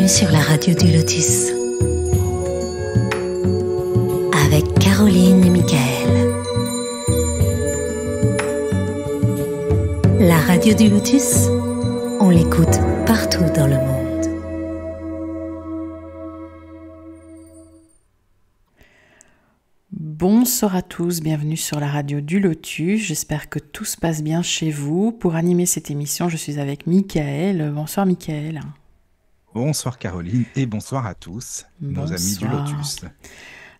sur la radio du Lotus avec Caroline et Michael. La radio du Lotus, on l'écoute partout dans le monde. Bonsoir à tous, bienvenue sur la radio du Lotus. J'espère que tout se passe bien chez vous. Pour animer cette émission, je suis avec Michael. Bonsoir Michael. Bonsoir Caroline et bonsoir à tous, nos amis du Lotus.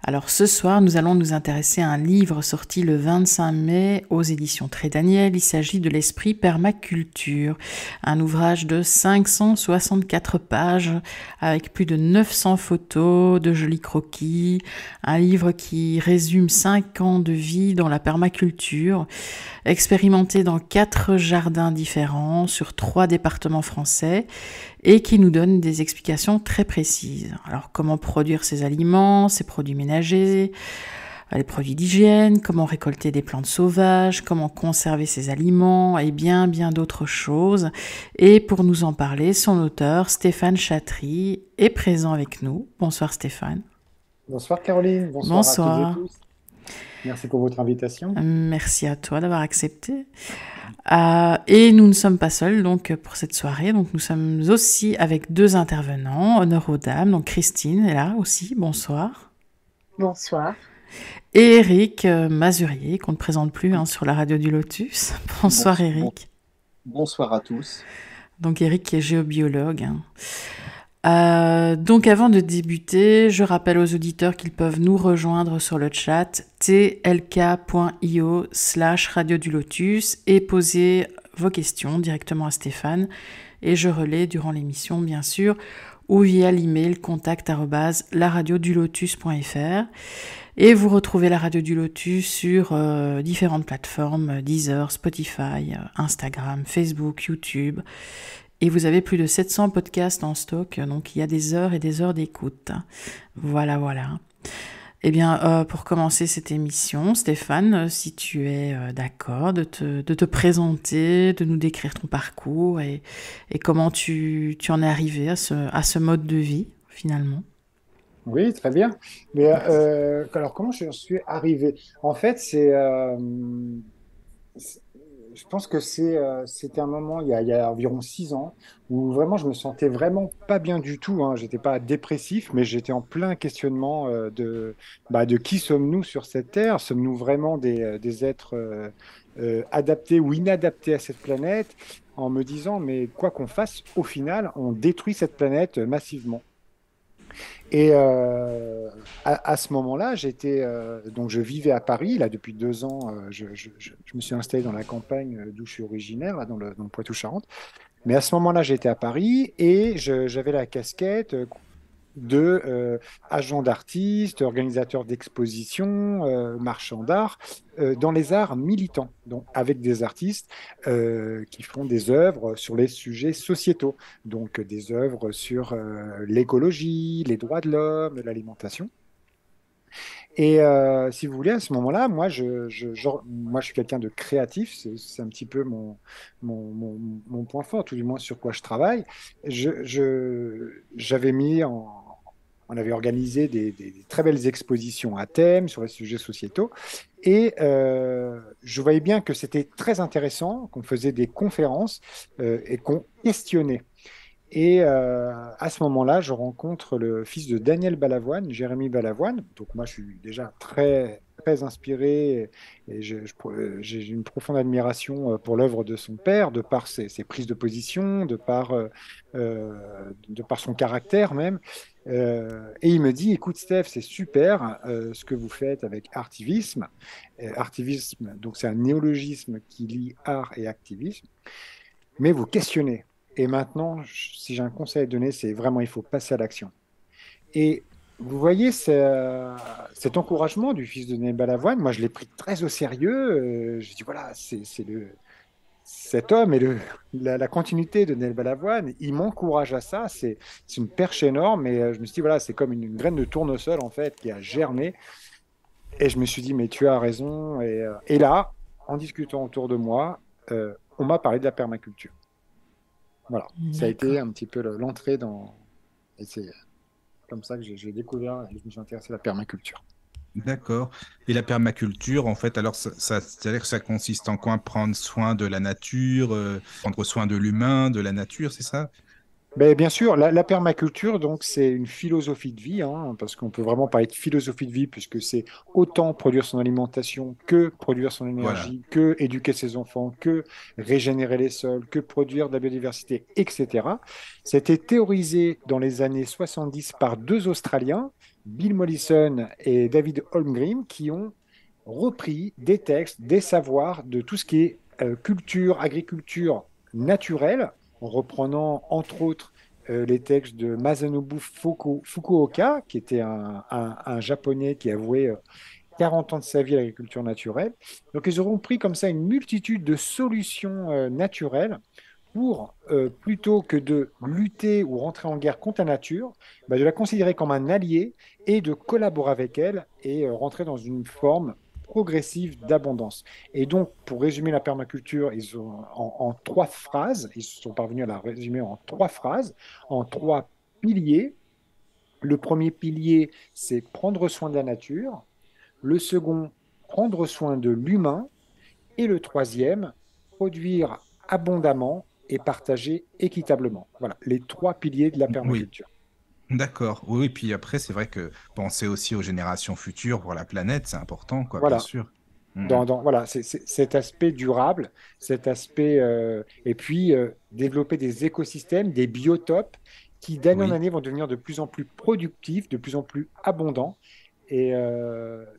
Alors ce soir, nous allons nous intéresser à un livre sorti le 25 mai aux éditions Trédaniel. Il s'agit de l'Esprit Permaculture, un ouvrage de 564 pages avec plus de 900 photos, de jolis croquis, un livre qui résume 5 ans de vie dans la permaculture, expérimenté dans 4 jardins différents sur 3 départements français et qui nous donne des explications très précises. Alors, comment produire ces aliments, ces produits ménagers, les produits d'hygiène, comment récolter des plantes sauvages, comment conserver ces aliments et bien d'autres choses. Et pour nous en parler, son auteur, Stéphane Chatry, est présent avec nous. Bonsoir Stéphane. Bonsoir Caroline, bonsoir à toutes et tous. Merci pour votre invitation. Merci à toi d'avoir accepté. Et nous ne sommes pas seuls donc pour cette soirée, donc nous sommes aussi avec 2 intervenants, honneur aux dames, donc Christine est là aussi, bonsoir. Bonsoir. Et Eric Mazurier, qu'on ne présente plus sur la radio du Lotus. Bonsoir Eric. Bonsoir à tous. Donc Eric qui est géobiologue. Donc avant de débuter, je rappelle aux auditeurs qu'ils peuvent nous rejoindre sur le chat tlk.io/radio du Lotus et poser vos questions directement à Stéphane et je relais durant l'émission bien sûr ou via l'email contact@laradiodulotus.fr et vous retrouvez la radio du Lotus sur différentes plateformes Deezer, Spotify, Instagram, Facebook, YouTube. Et vous avez plus de 700 podcasts en stock, donc il y a des heures et des heures d'écoute. Voilà. Eh bien, pour commencer cette émission, Stéphane, si tu es d'accord de te présenter, de nous décrire ton parcours et comment tu en es arrivé à ce mode de vie, finalement. Oui, très bien. Mais alors, comment je suis arrivé? En fait, je pense que c'était un moment, il y a environ 6 ans, où vraiment je me sentais vraiment pas bien du tout. J'étais pas dépressif, mais j'étais en plein questionnement de qui sommes-nous sur cette terre? Sommes-nous vraiment des êtres adaptés ou inadaptés à cette planète? En me disant, mais quoi qu'on fasse, au final, on détruit cette planète massivement. Et à ce moment-là, donc je vivais à Paris. Là, depuis 2 ans, je me suis installé dans la campagne d'où je suis originaire, là, dans le Poitou-Charentes. Mais à ce moment-là, j'étais à Paris et j'avais la casquette de agent d'artiste, organisateur d'expositions, marchand d'art, dans les arts militants, donc avec des artistes qui font des œuvres sur les sujets sociétaux, donc des œuvres sur l'écologie, les droits de l'homme, l'alimentation. Et si vous voulez, à ce moment-là, moi, je suis quelqu'un de créatif, c'est un petit peu mon point fort, tout du moins sur quoi je travaille. On avait organisé des très belles expositions à thème sur les sujets sociétaux, et je voyais bien que c'était très intéressant, qu'on faisait des conférences et qu'on questionnait. Et à ce moment-là, je rencontre le fils de Daniel Balavoine, Jérémy Balavoine. Donc moi, je suis déjà très, très inspiré et j'ai une profonde admiration pour l'œuvre de son père, de par ses prises de position, de par son caractère même. Et il me dit, écoute Steph, c'est super ce que vous faites avec Artivisme. Artivisme, donc c'est un néologisme qui lie art et activisme, mais vous questionnez. Et maintenant, si j'ai un conseil à donner, c'est vraiment, il faut passer à l'action. Et vous voyez, cet encouragement du fils de Daniel Balavoine, moi, je l'ai pris très au sérieux. Je dis, voilà, cet homme et la continuité de Daniel Balavoine, il m'encourage à ça. C'est une perche énorme. Et je me suis dit, voilà, c'est comme une graine de tournesol, en fait, qui a germé. Et je me suis dit, mais tu as raison. Et là, en discutant autour de moi, on m'a parlé de la permaculture. Voilà, ça a été un petit peu l'entrée dans Et c'est comme ça que j'ai découvert et je me suis intéressé à la permaculture. D'accord. Et la permaculture, en fait, alors c'est-à-dire que ça consiste en quoi? Prendre soin de la nature, prendre soin de l'humain, de la nature, c'est ça? Ben, bien sûr, la permaculture, donc, c'est une philosophie de vie, hein, parce qu'on peut vraiment parler de philosophie de vie, puisque c'est autant produire son alimentation que produire son Voilà. énergie, que éduquer ses enfants, que régénérer les sols, que produire de la biodiversité, etc. C'était théorisé dans les années 70 par deux Australiens, Bill Mollison et David Holmgren, qui ont repris des textes, des savoirs de tout ce qui est culture, agriculture naturelle, en reprenant entre autres les textes de Masanobu Fukuoka, qui était un Japonais qui a voué 40 ans de sa vie à l'agriculture naturelle. Donc ils auront pris comme ça une multitude de solutions naturelles pour, plutôt que de lutter ou rentrer en guerre contre la nature, bah, de la considérer comme un allié et de collaborer avec elle et rentrer dans une forme progressive d'abondance. Et donc, pour résumer la permaculture, ils ont, en trois phrases, ils sont parvenus à la résumer en trois phrases, en trois piliers. Le premier pilier, c'est prendre soin de la nature. Le second, prendre soin de l'humain. Et le troisième, produire abondamment et partager équitablement. Voilà, les trois piliers de la Oui, permaculture. d'accord. Oui, oui, puis après, c'est vrai que penser aussi aux générations futures pour la planète, c'est important, quoi, bien Voilà, sûr. Mhm. voilà, c'est cet aspect durable, cet aspect, et puis développer des écosystèmes, des biotopes qui d'année en Oui, année vont devenir de plus en plus productifs, de plus en plus abondants. Et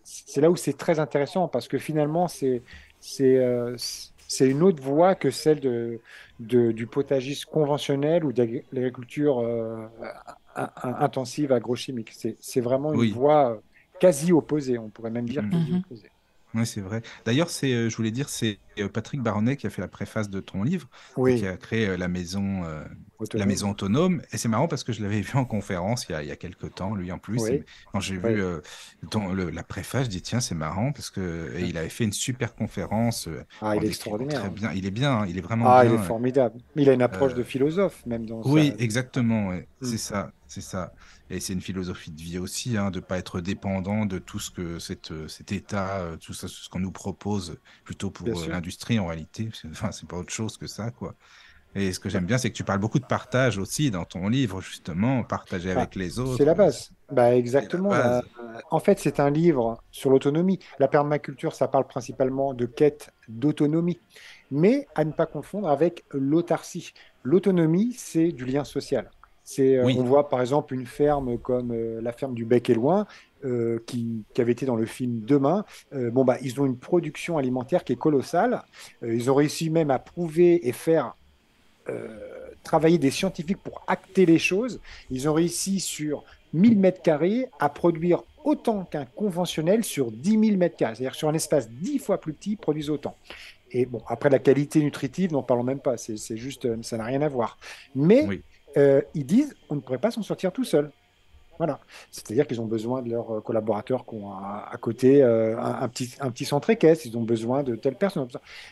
c'est là où c'est très intéressant parce que finalement, c'est une autre voie que celle du potagisme conventionnel ou de l'agriculture intensive agrochimique. C'est vraiment une oui. voie quasi opposée, on pourrait même dire Mhm. quasi Mhm. opposée. Oui, c'est vrai. D'ailleurs, je voulais dire, c'est Patrick Baronet qui a fait la préface de ton livre et qui Oui, a créé la autonome. maison autonome. Et c'est marrant parce que je l'avais vu en conférence il y a quelques temps, lui en plus. Et Oui, quand j'ai vu oui. la préface, je dis, tiens, c'est marrant parce que et il avait fait une super conférence Ah, en il est décrivant extraordinaire, très hein. bien. Il est bien, hein, il est vraiment Ah, il est bien. formidable. Il a une approche de Euh, philosophe, même dans oui, sa. exactement, ouais. Hmm, C'est ça, c'est ça. Et c'est une philosophie de vie aussi, hein, de ne pas être dépendant de tout ce que cet État, tout ça, ce qu'on nous propose, plutôt bien pour sûr. l'industrie en réalité. Enfin, c'est pas autre chose que ça, quoi. Et ce que j'aime bien, c'est que tu parles beaucoup de partage aussi dans ton livre, justement, partager Bah, avec les c'est la autres, base. Bah, c'est la exactement. base. En fait, c'est un livre sur l'autonomie. La permaculture, ça parle principalement de quête d'autonomie, mais à ne pas confondre avec l'autarcie. L'autonomie, c'est du lien social. On Oui, voit par exemple une ferme comme la ferme du Bec et Loin, qui avait été dans le film Demain. Bon, bah, ils ont une production alimentaire qui est colossale. Ils ont réussi même à prouver et faire travailler des scientifiques pour acter les choses. Ils ont réussi sur 1000 mètres carrés à produire autant qu'un conventionnel sur 10 000 mètres carrés. C'est-à-dire sur un espace 10 fois plus petit, ils produisent autant. Et bon, après la qualité nutritive, n'en parlons même pas, c'est juste, ça n'a rien à voir. Mais oui. ils disent, on ne pourrait pas s'en sortir tout seul. Voilà. C'est-à-dire qu'ils ont besoin de leurs collaborateurs qui ont à côté un petit centre équestre, ils ont besoin de telle personne.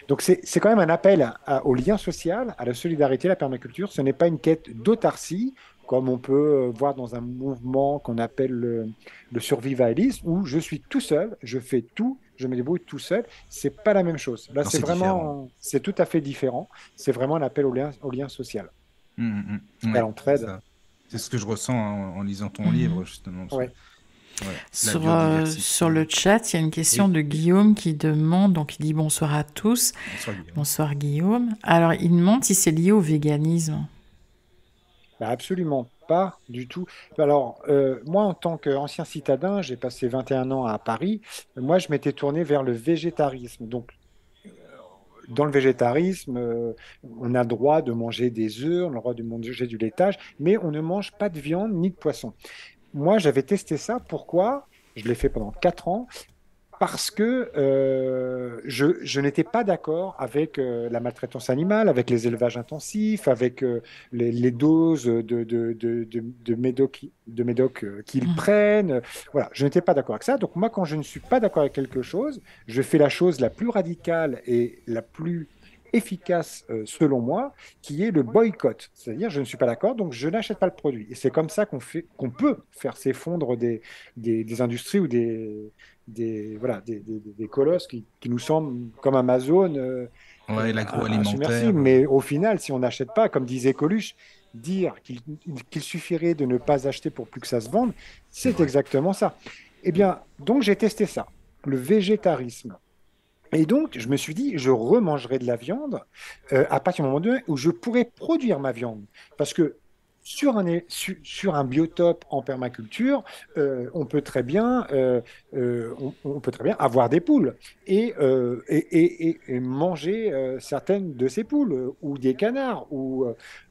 Donc c'est quand même un appel au lien social, à la solidarité, la permaculture. Ce n'est pas une quête d'autarcie, comme on peut voir dans un mouvement qu'on appelle le survivalisme, où je suis tout seul, je fais tout, je me débrouille tout seul. C'est pas la même chose. Là, Non, c'est différent. c'est tout à fait différent. C'est vraiment un appel au lien social et à Ouais, c'est l'entraide. ça. C'est ce que je ressens hein, en lisant ton livre, Mhm. justement. Ouais. Ouais, la Sur le biodiversité. chat, il y a une question Oui, de Guillaume qui demande, donc il dit bonsoir à tous. bonsoir Guillaume. Bonsoir Guillaume. Alors il demande si c'est lié au véganisme. Bah, absolument pas du tout. Alors, moi, en tant qu'ancien citadin, j'ai passé 21 ans à Paris. Moi, je m'étais tourné vers le végétarisme. Donc, dans le végétarisme, on a le droit de manger des œufs, on a le droit de manger du laitage, mais on ne mange pas de viande ni de poisson. Moi, j'avais testé ça. Pourquoi? Je l'ai fait pendant 4 ans parce que je n'étais pas d'accord avec la maltraitance animale, avec les élevages intensifs, avec les doses de médoc qu'ils Mhm. prennent. Voilà, je n'étais pas d'accord avec ça. Donc moi, quand je ne suis pas d'accord avec quelque chose, je fais la chose la plus radicale et la plus efficace, selon moi, qui est le boycott. C'est-à-dire, je ne suis pas d'accord, donc je n'achète pas le produit. Et c'est comme ça qu'on peut faire s'effondrer des industries ou voilà, des colosses qui nous semblent comme Amazon, Ouais, l'agroalimentaire. insubmersibles. Mais au final, si on n'achète pas, comme disait Coluche, dire qu'il suffirait de ne pas acheter pour plus que ça se vende, C'est c'est vrai. exactement ça. Eh bien, donc j'ai testé ça, le végétarisme. Et donc, je me suis dit, je remangerai de la viande à partir du moment donné où je pourrais produire ma viande. Parce que sur un biotope en permaculture, on peut très bien avoir des poules et manger certaines de ces poules ou des canards.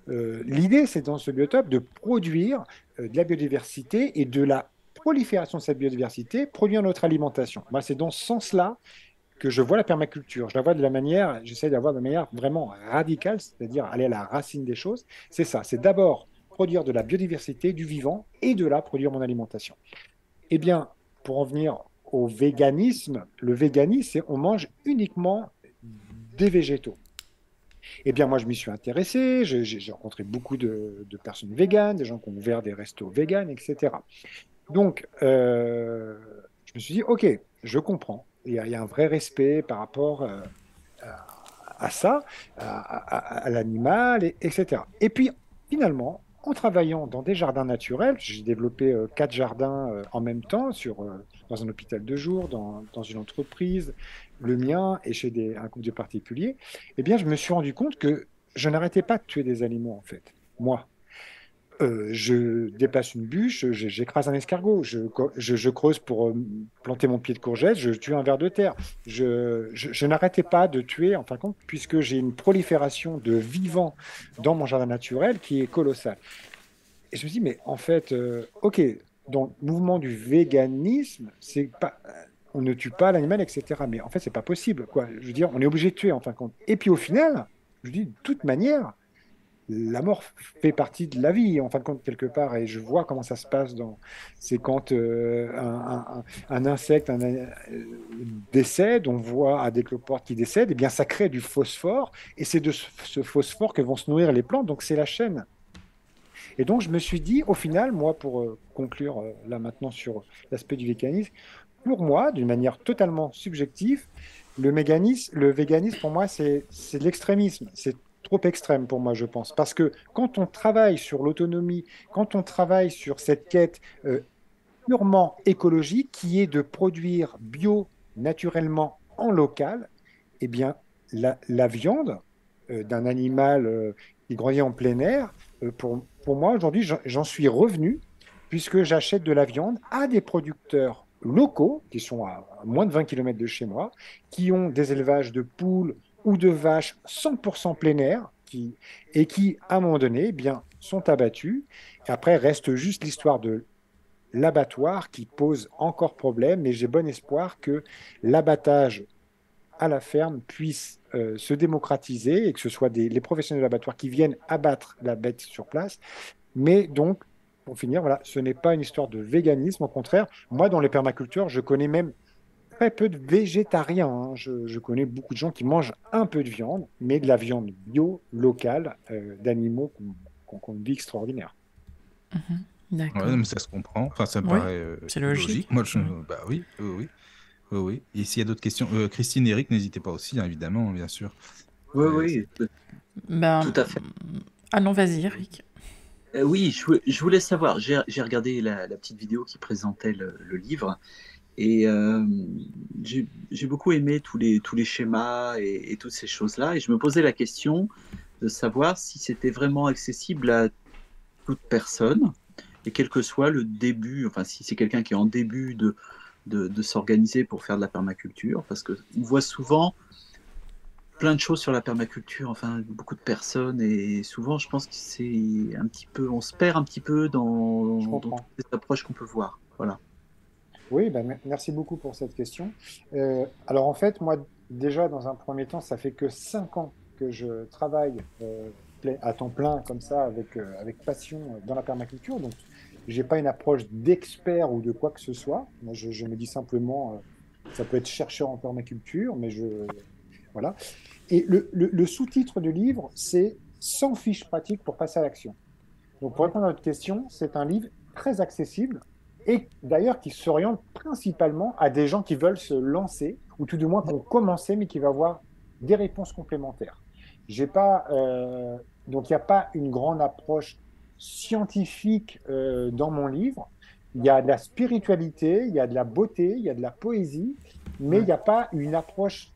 L'idée, c'est dans ce biotope de produire de la biodiversité et de la prolifération de cette biodiversité, produire notre alimentation. Moi, c'est dans ce sens-là que je vois la permaculture. Je la vois j'essaie d'avoir de manière vraiment radicale, c'est-à-dire aller à la racine des choses. C'est ça, c'est d'abord produire de la biodiversité, du vivant, et de là produire mon alimentation. Eh bien, pour en venir au véganisme, le véganisme, c'est on mange uniquement des végétaux. Eh bien, moi, je m'y suis intéressé, j'ai rencontré beaucoup de personnes véganes, des gens qui ont ouvert des restos véganes, etc. Donc, je me suis dit, OK, je comprends. Il y a un vrai respect par rapport à ça, à l'animal, etc. Et puis, finalement, en travaillant dans des jardins naturels, j'ai développé 4 jardins en même temps dans un hôpital de jour, dans une entreprise, le mien et chez un couple de particuliers. Eh bien, je me suis rendu compte que je n'arrêtais pas de tuer des animaux, en fait, moi. Je déplace une bûche, j'écrase un escargot, je creuse pour planter mon pied de courgette, je tue un ver de terre. Je n'arrêtais pas de tuer, en fin de compte, puisque j'ai une prolifération de vivants dans mon jardin naturel qui est colossale. Et je me dis, mais en fait, OK, dans le mouvement du véganisme, c'est pas, on ne tue pas l'animal, etc. Mais en fait, c'est pas possible, quoi. Je veux dire, on est obligé de tuer, en fin de compte. Et puis au final, je dis, de toute manière, la mort fait partie de la vie, en fin de compte, quelque part. Et je vois comment ça se passe c'est quand un insecte décède, on voit à des cloportes qui décèdent, et bien ça crée du phosphore, et c'est de ce phosphore que vont se nourrir les plantes, donc c'est la chaîne. Et donc je me suis dit, au final, moi, pour conclure là maintenant sur l'aspect du véganisme, pour moi, d'une manière totalement subjective, le véganisme, pour moi, c'est de l'extrémisme. C'est trop extrême pour moi, je pense. Parce que quand on travaille sur l'autonomie, quand on travaille sur cette quête purement écologique, qui est de produire bio, naturellement, en local, eh bien, la viande d'un animal qui grandit en plein air, pour moi, aujourd'hui, j'en suis revenu, puisque j'achète de la viande à des producteurs locaux, qui sont à moins de 20 km de chez moi, qui ont des élevages de poules ou de vaches 100% plein air, et qui, à un moment donné, eh bien, sont abattus. Et après, reste juste l'histoire de l'abattoir qui pose encore problème, mais j'ai bon espoir que l'abattage à la ferme puisse se démocratiser et que ce soit les professionnels de l'abattoir qui viennent abattre la bête sur place. Mais donc, pour finir, voilà, ce n'est pas une histoire de véganisme. Au contraire, moi, dans les permacultures, je connais même très peu de végétariens, hein. Je connais beaucoup de gens qui mangent un peu de viande, mais de la viande bio, locale, d'animaux qu'on vit extraordinaire. D'accord. Ouais, mais ça se comprend. Enfin, ça me Ouais, paraît c'est logique. Moi, Ouais. bah oui, oui, oui, oui, oui. Et s'il y a d'autres questions, Christine, Eric, n'hésitez pas aussi, hein, évidemment, bien sûr. Oui, C'est- oui, Ben, tout à fait. ah non, vas-y, Eric. Oui, je voulais savoir, j'ai regardé la petite vidéo qui présentait le livre et j'ai beaucoup aimé tous les schémas et toutes ces choses-là. Et je me posais la question de savoir si c'était vraiment accessible à toute personne et quel que soit le début, enfin si c'est quelqu'un qui est en début de s'organiser pour faire de la permaculture, parce qu'on voit souvent plein de choses sur la permaculture, enfin beaucoup de personnes, et souvent je pense que c'est un petit peu, on se perd un petit peu Je dans toutes comprends. les approches qu'on peut voir. Voilà. Oui, ben, merci beaucoup pour cette question. Alors en fait, moi, déjà, dans un premier temps, ça fait que 5 ans que je travaille à temps plein comme ça, avec passion dans la permaculture. Donc, j'ai pas une approche d'expert ou de quoi que ce soit. Moi, je me dis simplement, ça peut être chercheur en permaculture, mais voilà. Et le sous-titre du livre, c'est 100 fiches pratiques pour passer à l'action. Donc, pour répondre à votre question, c'est un livre très accessible et d'ailleurs qui s'oriente principalement à des gens qui veulent se lancer ou tout du moins qui ont commencé mais qui vont avoir des réponses complémentaires. J'ai pas, donc, il n'y a pas une grande approche scientifique dans mon livre. Il y a de la spiritualité, il y a de la beauté, il y a de la poésie, mais il n'y a pas une approche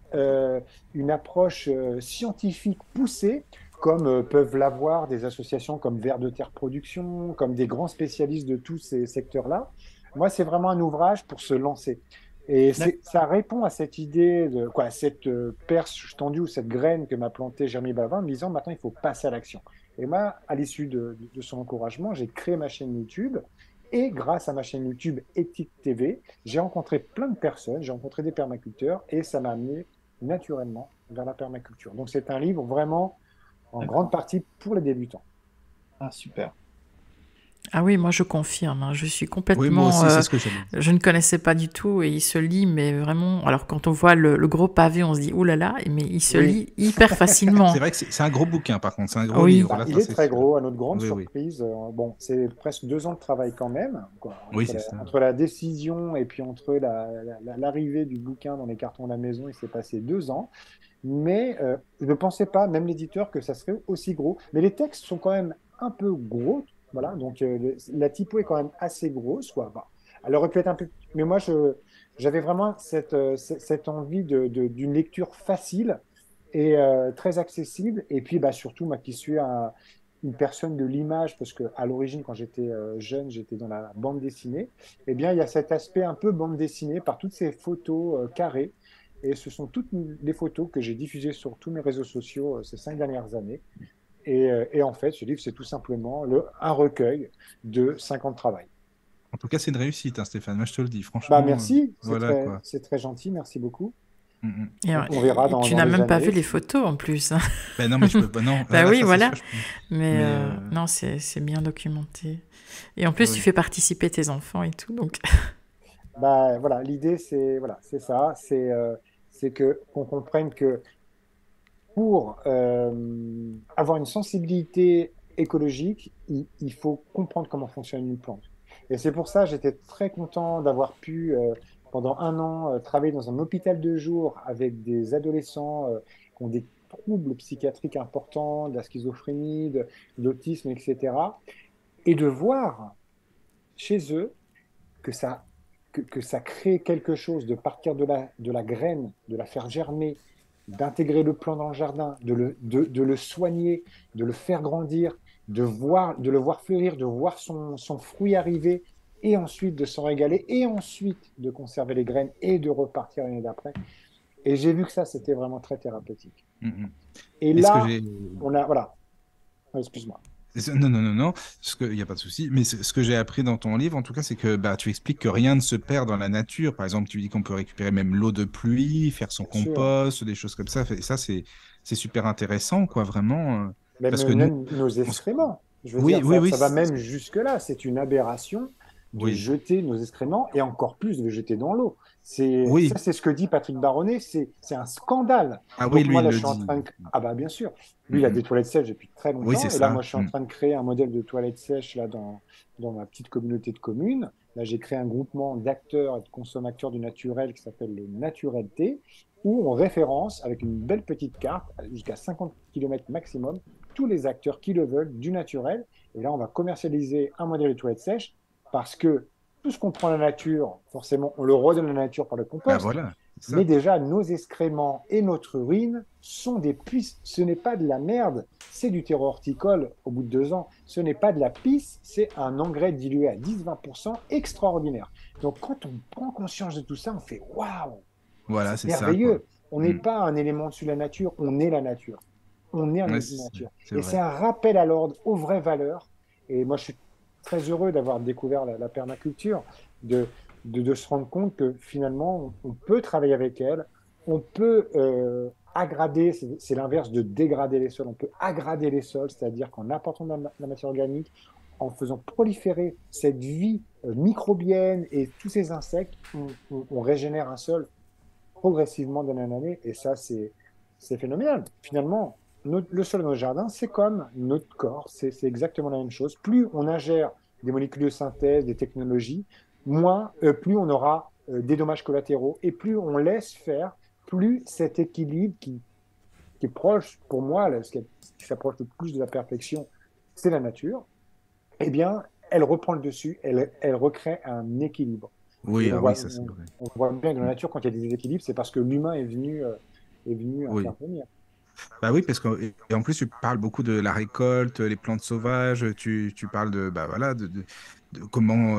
scientifique poussée comme peuvent l'avoir des associations comme Vers de Terre Production, comme des grands spécialistes de tous ces secteurs-là. Moi, c'est vraiment un ouvrage pour se lancer. Et ça répond à cette idée, à cette perche tendue ou cette graine que m'a plantée Jérémy Bavin, en me disant maintenant, il faut passer à l'action. Et moi, à l'issue de son encouragement, j'ai créé ma chaîne YouTube. Et grâce à ma chaîne YouTube Éthique TV, j'ai rencontré plein de personnes, j'ai rencontré des permaculteurs et ça m'a amené naturellement vers la permaculture. Donc, c'est un livre vraiment en grande partie pour les débutants. Ah, super. Ah oui, moi je confirme, hein, je suis Oui, complètement... moi aussi, c'est ce que j'allais dire. je ne connaissais pas du tout et il se lit, mais vraiment... Alors quand on voit le gros pavé, on se dit, oulala, mais il se lit hyper facilement. C'est vrai que c'est un gros bouquin, par contre, c'est un gros Oui. livre. Bah, Là, il ça, est c'est très sûr. gros, à notre grande Oui, oui. surprise. Bon, c'est presque 2 ans de travail quand même, quoi. Oui, Entre c'est ça. entre la décision et puis entre l'arrivée du bouquin dans les cartons de la maison, il s'est passé 2 ans. Mais je ne pensais pas, même l'éditeur, que ça serait aussi gros. Mais les textes sont quand même un peu gros. Voilà, donc la typo est quand même assez grosse, quoi. Bah, elle aurait pu être un peu. Mais moi, j'avais vraiment cette envie d'une lecture facile et très accessible. Et puis, bah, surtout, moi qui suis une personne de l'image, parce qu'à l'origine, quand j'étais jeune, j'étais dans la bande dessinée, eh bien, il y a cet aspect un peu bande dessinée par toutes ces photos carrées. Et ce sont toutes les photos que j'ai diffusées sur tous mes réseaux sociaux ces 5 dernières années. Et en fait, ce livre, c'est tout simplement un recueil de 5 ans de travail. En tout cas, c'est une réussite, hein, Stéphane. Moi, je te le dis, franchement. Bah, merci, Voilà, quoi. c'est très gentil, merci beaucoup. Et On verra dans tu n'as les même pas années. vu les photos en plus. Ben non, mais je peux pas. Non. Bah oui, ça, c'est voilà. sûr, je peux. Mais Mais, non, c'est bien documenté. Et en plus, Oui. tu fais participer tes enfants et tout, donc... Bah, voilà, l'idée, c'est ça, c'est qu'on comprenne que pour avoir une sensibilité écologique, il faut comprendre comment fonctionne une plante. Et c'est pour ça que j'étais très content d'avoir pu, pendant 1 an, travailler dans un hôpital de jour avec des adolescents qui ont des troubles psychiatriques importants, de la schizophrénie, de l'autisme, etc. Et de voir chez eux que ça crée quelque chose de partir de la graine, de la faire germer, d'intégrer le plant dans le jardin, de le soigner, de le faire grandir, de le voir fleurir, de voir son fruit arriver, et ensuite de s'en régaler, et ensuite de conserver les graines et de repartir l'année d'après. Et j'ai vu que ça, c'était vraiment très thérapeutique. Et Est-ce que là, j'ai- on a... Voilà. Excuse-moi. Non, il n'y a pas de souci. Mais ce que j'ai appris dans ton livre, en tout cas, c'est que bah, tu expliques que rien ne se perd dans la nature. Par exemple, tu dis qu'on peut récupérer même l'eau de pluie, faire son Bien sûr. compost, des choses comme ça. Et ça, c'est super intéressant, quoi, vraiment. Parce que Même nous, nos excréments. Je veux Oui, dire, oui, ça va c'est- même jusque-là. C'est une aberration de Oui. jeter nos excréments et encore plus de les jeter dans l'eau. Oui. Ça, c'est ce que dit Patrick Baronnet. C'est un scandale. Ah Donc oui, lui, moi, il là, le je suis en dit. train de... Ah bah bien sûr. Lui, il a des toilettes sèches depuis très longtemps. Oui, c'est Et là, ça. moi, je suis en train de créer un modèle de toilettes sèches là, dans ma petite communauté de communes. Là, j'ai créé un groupement d'acteurs et de consommateurs du naturel qui s'appelle le Naturalité, où on référence avec une belle petite carte, jusqu'à 50 km maximum, tous les acteurs qui le veulent, du naturel. Et là, on va commercialiser un modèle de toilettes sèches parce que tout ce qu'on prend à la nature, forcément, on le redonne à la nature par le Bah compost. voilà. c'est ça. Mais déjà, nos excréments et notre urine sont des puces. Ce n'est pas de la merde, c'est du terreau horticole au bout de 2 ans. Ce n'est pas de la pisse, c'est un engrais dilué à 10-20% extraordinaire. Donc, quand on prend conscience de tout ça, on fait waouh, Voilà, c'est c'est ça. merveilleux. Quoi. On n'est pas un élément dessus de la nature, on est la nature. On est un Ouais, élément de la nature. c'est Et vrai. c'est un rappel à l'ordre, aux vraies valeurs. Et moi, je suis très heureux d'avoir découvert la permaculture, de se rendre compte que finalement, on peut travailler avec elle, on peut aggrader, c'est l'inverse de dégrader les sols, on peut aggrader les sols, c'est-à-dire qu'en apportant de la matière organique, en faisant proliférer cette vie microbienne et tous ces insectes, on régénère un sol progressivement d'année en année, et ça, c'est c'est phénoménal. Finalement, le sol dans notre jardin, c'est comme notre corps, c'est exactement la même chose. Plus on ingère des molécules de synthèse, des technologies, plus on aura des dommages collatéraux, et plus on laisse faire, plus cet équilibre qui est proche, pour moi, là, ce qui s'approche le plus de la perfection, c'est la nature, eh bien, elle reprend le dessus, elle recrée un équilibre. Oui, Et oui, ça c'est vrai. on voit bien que dans la nature, quand il y a des déséquilibres, c'est parce que l'humain est venu Oui. intervenir. Bah oui, parce que et en plus tu parles beaucoup de la récolte, les plantes sauvages, tu parles de bah voilà de comment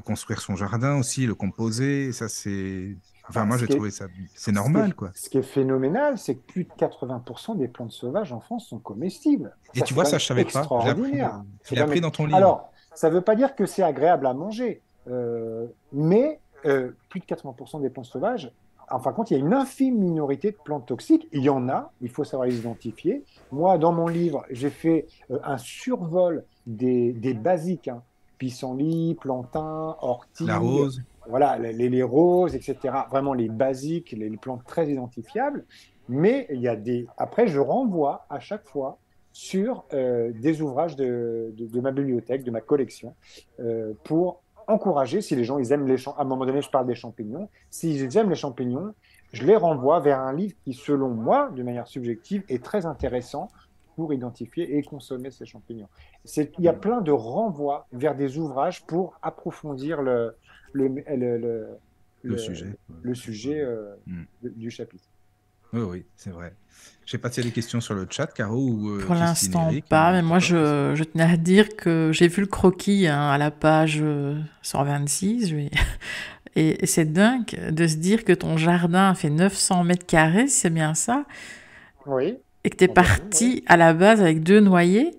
construire son jardin aussi, le composer, ça c'est enfin Bah, moi j'ai trouvé ça c'est ce qui normal est, quoi. ce qui est phénoménal, c'est que plus de 80% des plantes sauvages en France sont comestibles. Et Ça, tu c'est vois quand ça même je savais pas, extraordinaire. je l'ai appris dans ton livre. Alors, ça ne veut pas dire que c'est agréable à manger, mais plus de 80% des plantes sauvages, en fin de compte, il y a une infime minorité de plantes toxiques. Il y en a, il faut savoir les identifier. Moi, dans mon livre, j'ai fait un survol des basiques, hein, pissenlit, plantain, La ortie, rose. voilà, les roses, etc. Vraiment les basiques, les plantes très identifiables. Mais il y a après, je renvoie à chaque fois sur des ouvrages de ma bibliothèque, de ma collection, pour encourager, si les gens ils aiment à un moment donné, je parle des champignons, s'ils aiment les champignons, je les renvoie vers un livre qui, selon moi, de manière subjective, est très intéressant pour identifier et consommer ces champignons. Il y a plein de renvois vers des ouvrages pour approfondir le, le, le, Le le, sujet. le sujet Mm. du chapitre. Oui, oui, c'est vrai. Je sais pas s'il y a des questions sur le chat, Caro ou Pour Christine, l'instant, Eric. pas. Mais n'hésitez moi, pas. je tenais à dire que j'ai vu le croquis à la page 126. Et c'est dingue de se dire que ton jardin fait 900 mètres carrés, si c'est bien ça, Oui, et que tu es parti à la base avec 2 noyers.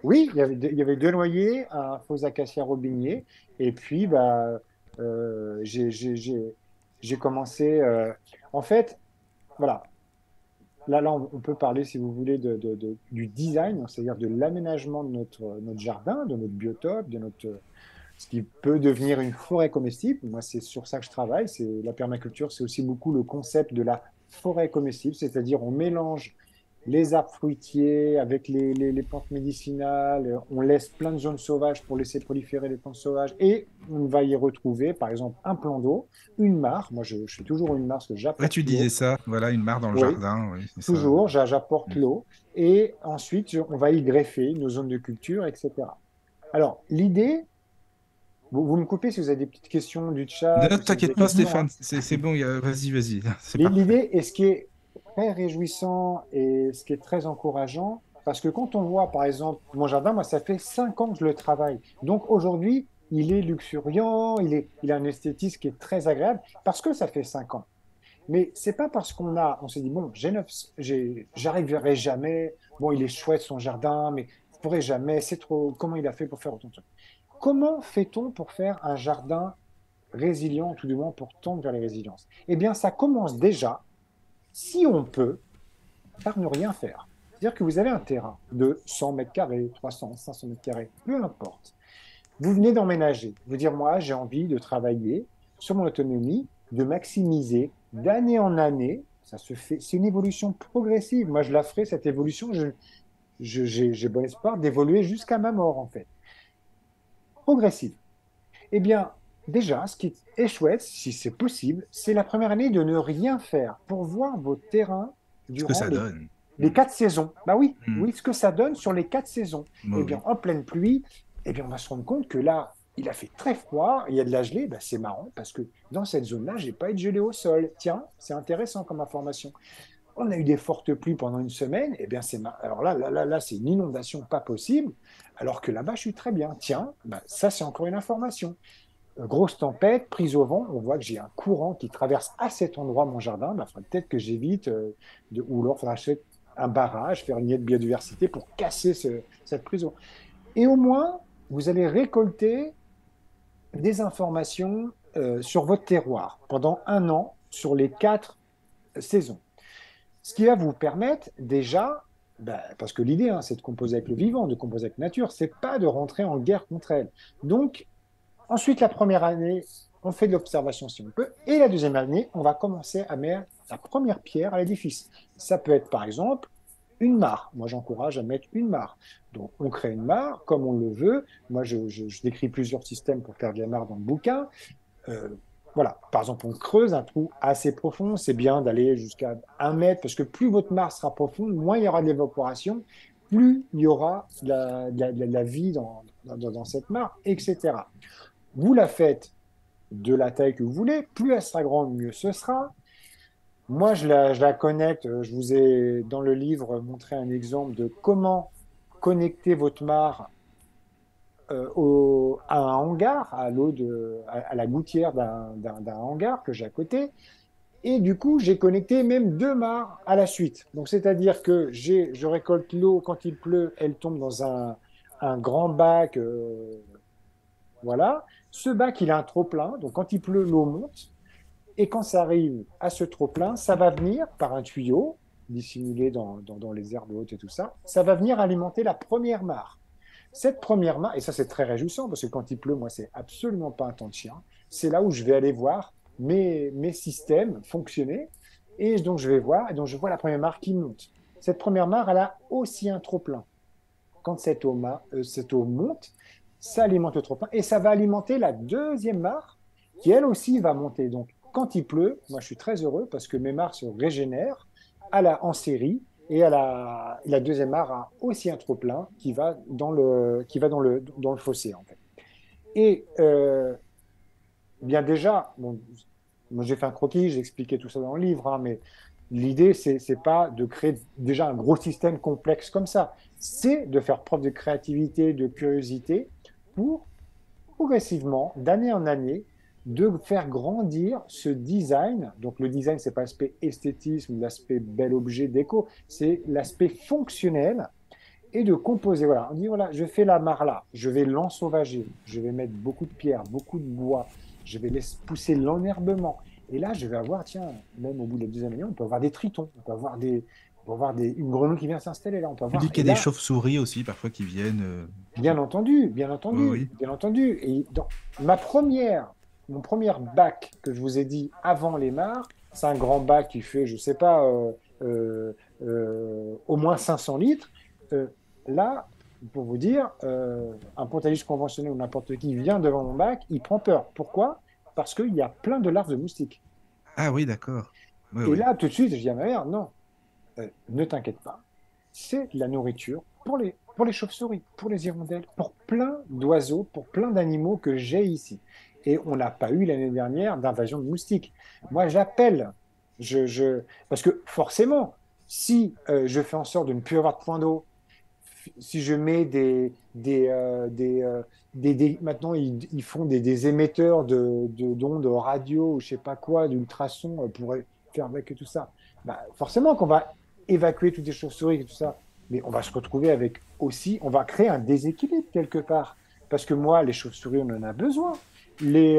oui, il y avait 2 noyers, un faux acacia robinier, et puis j'ai commencé. En fait, voilà, là on peut parler, si vous voulez, du design, c'est-à-dire de l'aménagement de notre jardin, de notre biotope, ce qui peut devenir une forêt comestible. Moi, c'est sur ça que je travaille. La permaculture, c'est aussi beaucoup le concept de la forêt comestible, c'est-à-dire on mélange les arbres fruitiers avec les plantes médicinales, on laisse plein de zones sauvages pour laisser proliférer les plantes sauvages, et on va y retrouver, par exemple, un plan d'eau, une mare. Moi, je fais toujours une mare parce que Ouais, j'apporte tu l'eau. disais ça, voilà, une mare dans le Oui, jardin, oui, c'est ça. toujours, j'apporte l'eau, et ensuite, on va y greffer nos zones de culture, etc. Alors, l'idée, vous me coupez si vous avez des petites questions du chat. Ne Ou si vous t'inquiète avez des pas, questions, hein. Stéphane, c'est bon, vas-y, vas-y, c'est parfait. L'idée, et ce qui est très réjouissant et ce qui est très encourageant, parce que quand on voit, par exemple, mon jardin, moi, ça fait 5 ans que je le travaille. Donc aujourd'hui, il est luxuriant, il a un esthétisme qui est très agréable, parce que ça fait 5 ans. Mais c'est pas parce on s'est dit, bon, j'arriverai jamais, bon, il est chouette son jardin, mais je pourrais jamais, c'est trop, comment il a fait pour faire autant de choses? Comment fait-on pour faire un jardin résilient, tout du moins pour tendre vers les résiliences? Eh bien, ça commence déjà, si on peut, par ne rien faire. C'est-à-dire que vous avez un terrain de 100 mètres carrés, 300, 500 mètres carrés, peu importe. Vous venez d'emménager. Vous dire, moi, j'ai envie de travailler sur mon autonomie, de maximiser d'année en année. Ça se fait, c'est une évolution progressive. Moi, je la ferai, cette évolution. J'ai bon espoir d'évoluer jusqu'à ma mort, en fait. Progressive. Eh bien, déjà, ce qui est chouette, si c'est possible, c'est la première année de ne rien faire pour voir vos terrains Ce que durant ça donne. les 4 saisons. Bah oui, Mm. oui, ce que ça donne sur les 4 saisons. Bah Eh bien, oui. en pleine pluie, eh bien, on va se rendre compte que là, il a fait très froid, il y a de la gelée, bah, c'est marrant parce que dans cette zone-là, j'ai pas été gelé au sol. Tiens, c'est intéressant comme information. On a eu des fortes pluies pendant une semaine, eh bien, alors là, c'est une inondation pas possible, alors que là-bas, je suis très bien. Tiens, bah, ça, c'est encore une information. Grosse tempête, prise au vent, on voit que j'ai un courant qui traverse à cet endroit mon jardin. Il faudrait peut-être que j'évite, ou alors il faudra acheter un barrage, faire une nid de biodiversité pour casser cette prise au vent. Et au moins, vous allez récolter des informations sur votre terroir pendant 1 an sur les 4 saisons. Ce qui va vous permettre déjà, parce que l'idée, c'est de composer avec le vivant, de composer avec la nature, c'est pas de rentrer en guerre contre elle. Donc, ensuite, la première année, On fait de l'observation si on peut. Et la deuxième année, on va commencer à mettre la première pierre à l'édifice. Ça peut être, par exemple, une mare. Moi, j'encourage à mettre une mare. Donc, on crée une mare comme on le veut. Moi, je décris plusieurs systèmes pour faire de la mare dans le bouquin. Euh, voilà, par exemple, on creuse un trou assez profond. C'est bien d'aller jusqu'à 1 mètre parce que plus votre mare sera profonde, moins il y aura de l'évaporation, plus il y aura de la vie dans cette mare, etc. Vous la faites de la taille que vous voulez, plus elle sera grande, mieux ce sera. Moi, je la connecte. Je vous ai, dans le livre, montré un exemple de comment connecter votre mare à un hangar, à la gouttière d'un hangar que j'ai à côté. Et du coup, j'ai connecté même 2 mares à la suite. Donc, c'est-à-dire que je récolte l'eau quand il pleut, elle tombe dans un grand bac. Voilà. Ce bac, il a un trop-plein. Donc, quand il pleut, l'eau monte. Et quand ça arrive à ce trop-plein, ça va venir par un tuyau dissimulé dans les herbes hautes et tout ça. Ça va venir alimenter la première mare. Cette première mare, et ça c'est très réjouissant parce que quand il pleut, moi c'est absolument pas un temps de chien. C'est là où je vais aller voir mes systèmes fonctionner. Et donc je vais voir, et donc je vois la première mare qui monte. Cette première mare, elle a aussi un trop-plein. Quand cette eau monte, ça alimente le trop-plein et ça va alimenter la deuxième mare qui elle aussi va monter. Donc quand il pleut, moi je suis très heureux parce que mes mares se régénèrent en série et la deuxième mare a aussi un trop-plein qui va dans le fossé en fait. Et bien déjà, bon, moi j'ai fait un croquis, j'ai expliqué tout ça dans le livre, hein, mais l'idée c'est pas de créer déjà un gros système complexe comme ça, c'est de faire preuve de créativité, de curiosité pour progressivement, d'année en année, de faire grandir ce design. Donc le design, c'est pas l'aspect esthétisme, l'aspect bel objet déco, c'est l'aspect fonctionnel et de composer. Voilà, on dit voilà, je fais la mare là, je vais l'ensauvager, je vais mettre beaucoup de pierres, beaucoup de bois, je vais laisser pousser l'enherbement. Et là, je vais avoir, tiens, même au bout de la deuxième année, on peut avoir des tritons, on peut avoir une grenouille qui vient s'installer là. On peut Tu avoir, dis et qu'il y a des là, chauves-souris aussi parfois qui viennent. bien entendu, bien Oui, entendu, oui. bien entendu. Et dans mon premier bac que je vous ai dit avant les mares, c'est un grand bac qui fait, je sais pas, au moins 500 litres. Euh, Là, pour vous dire, un pontaliste conventionnel ou n'importe qui vient devant mon bac, il prend peur. Pourquoi? Parce qu'il y a plein de larves de moustiques. Ah oui, d'accord. Oui, Et oui. là, tout de suite, je dis à ma mère, non, ne t'inquiète pas, c'est de la nourriture pour les chauves-souris, pour les hirondelles, pour plein d'oiseaux, pour plein d'animaux que j'ai ici. Et on n'a pas eu l'année dernière d'invasion de moustiques. Moi, j'appelle, parce que forcément, si je fais en sorte de ne plus avoir de point d'eau, si je mets maintenant ils font des émetteurs d'ondes radio ou je sais pas quoi, d'ultrasons pour faire avec tout ça. Bah, forcément qu'on va évacuer toutes les chauves-souris et tout ça, mais on va se retrouver avec aussi, on va créer un déséquilibre quelque part. Parce que moi, les chauves-souris, on en a besoin. Les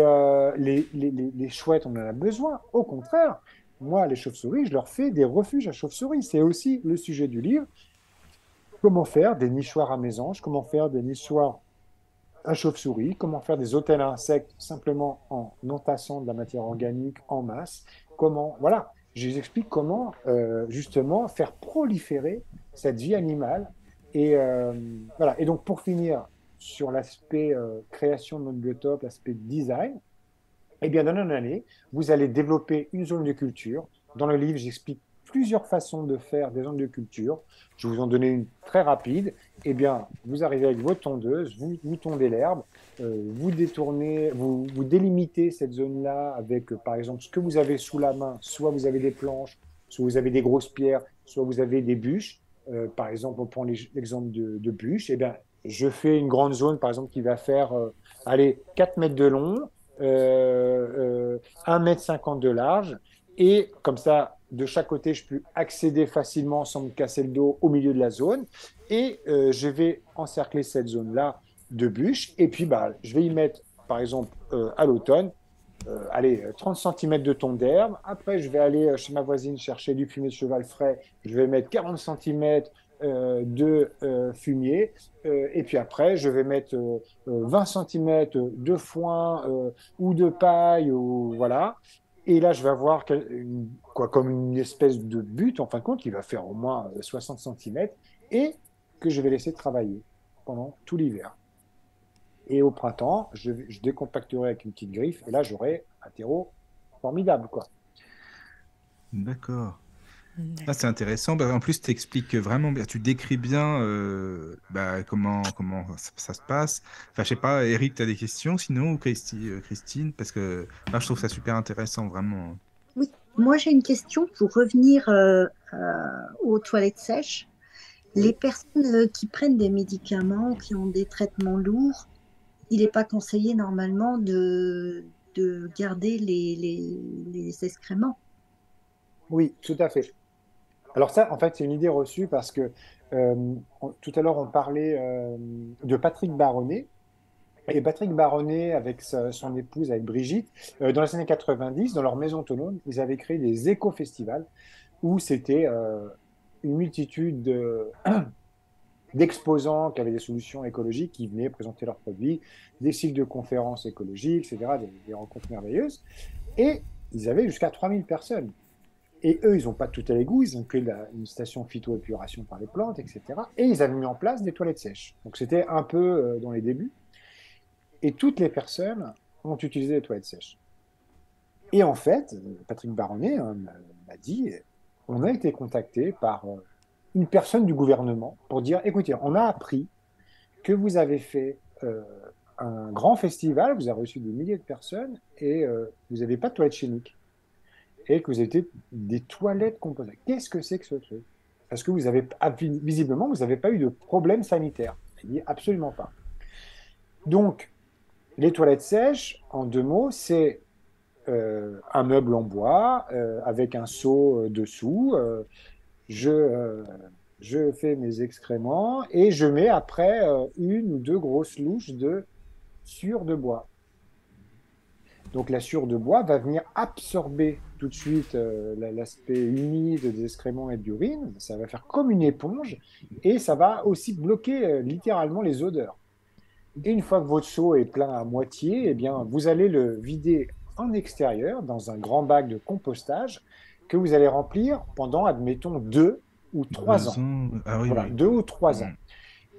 chouettes, on en a besoin. Au contraire, moi, les chauves-souris, je leur fais des refuges à chauves-souris. C'est aussi le sujet du livre. Comment faire des nichoirs à mésanges, comment faire des nichoirs à chauve-souris, comment faire des hôtels à insectes simplement en entassant de la matière organique en masse, voilà, je vous explique comment justement faire proliférer cette vie animale. Et voilà. Et donc pour finir sur l'aspect création de notre biotope, l'aspect design, eh bien, dans une année, vous allez développer une zone de culture. Dans le livre, j'explique plusieurs façons de faire des zones de culture. Je vais vous en donner une très rapide. Eh bien, vous arrivez avec votre tondeuse, vous tondez l'herbe, vous détournez, vous délimitez cette zone-là avec, par exemple, ce que vous avez sous la main. Soit vous avez des planches, soit vous avez des grosses pierres, soit vous avez des bûches. Par exemple, on prend l'exemple de bûches. Eh bien, je fais une grande zone, par exemple, qui va faire, allez, 4 mètres de long, 1,50 m de large. Et comme ça, de chaque côté, je peux accéder facilement sans me casser le dos au milieu de la zone. Et je vais encercler cette zone-là de bûches. Et puis, bah, je vais y mettre, par exemple, à l'automne, allez, 30 cm de tonte d'herbe. Après, je vais aller chez ma voisine chercher du fumier de cheval frais. Je vais mettre 40 cm de fumier. Et puis après, je vais mettre 20 cm de foin ou de paille, ou, voilà. Et là, je vais avoir comme une espèce de butte, en fin de compte, qui va faire au moins 60 cm et que je vais laisser travailler pendant tout l'hiver. Et au printemps, je décompacterai avec une petite griffe et là, j'aurai un terreau formidable, quoi. D'accord. Ah, D'accord. c'est intéressant. Bah, en plus, tu expliques vraiment bien, tu décris bien comment ça se passe. Enfin, je sais pas, Eric, tu as des questions sinon, ou Christine, parce que je trouve ça super intéressant, vraiment. Oui, moi j'ai une question pour revenir aux toilettes sèches. Les Oui. personnes qui prennent des médicaments, qui ont des traitements lourds, il n'est pas conseillé normalement de garder les excréments. Oui, tout à fait. Alors ça, en fait, c'est une idée reçue parce que tout à l'heure, on parlait de Patrick Baronnet. Et Patrick Baronnet, avec son épouse, avec Brigitte, dans les années 90, dans leur maison autonome, ils avaient créé des éco-festivals où c'était une multitude d'exposants qui avaient des solutions écologiques qui venaient présenter leurs produits, des cycles de conférences écologiques, etc., des rencontres merveilleuses. Et ils avaient jusqu'à 3000 personnes. Et eux, ils n'ont pas tout à l'égout, ils ont créé une station phytoépuration par les plantes, etc. Et ils avaient mis en place des toilettes sèches. Donc c'était un peu dans les débuts. Et toutes les personnes ont utilisé les toilettes sèches. Et en fait, Patrick Baronnet m'a dit, on a été contacté par une personne du gouvernement pour dire, écoutez, on a appris que vous avez fait un grand festival, vous avez reçu des milliers de personnes et vous n'avez pas de toilettes chimiques. Et que vous avez des toilettes composées. Qu'est-ce que c'est que ce truc? Parce que visiblement, vous n'avez pas eu de problème sanitaire. Il dit absolument pas. Donc, les toilettes sèches, en 2 mots, c'est un meuble en bois avec un seau dessous. Je fais mes excréments et je mets après 1 ou 2 grosses louches de sciure de bois. Donc la sciure de bois va venir absorber tout de suite l'aspect humide des excréments et de l'urine. Ça va faire comme une éponge et ça va aussi bloquer littéralement les odeurs. Et une fois que votre seau est plein à moitié, eh bien, vous allez le vider en extérieur dans un grand bac de compostage que vous allez remplir pendant, admettons, 2 ou 3 ans. 2 ans. Ah oui, Voilà, oui. 2 ou 3 ans.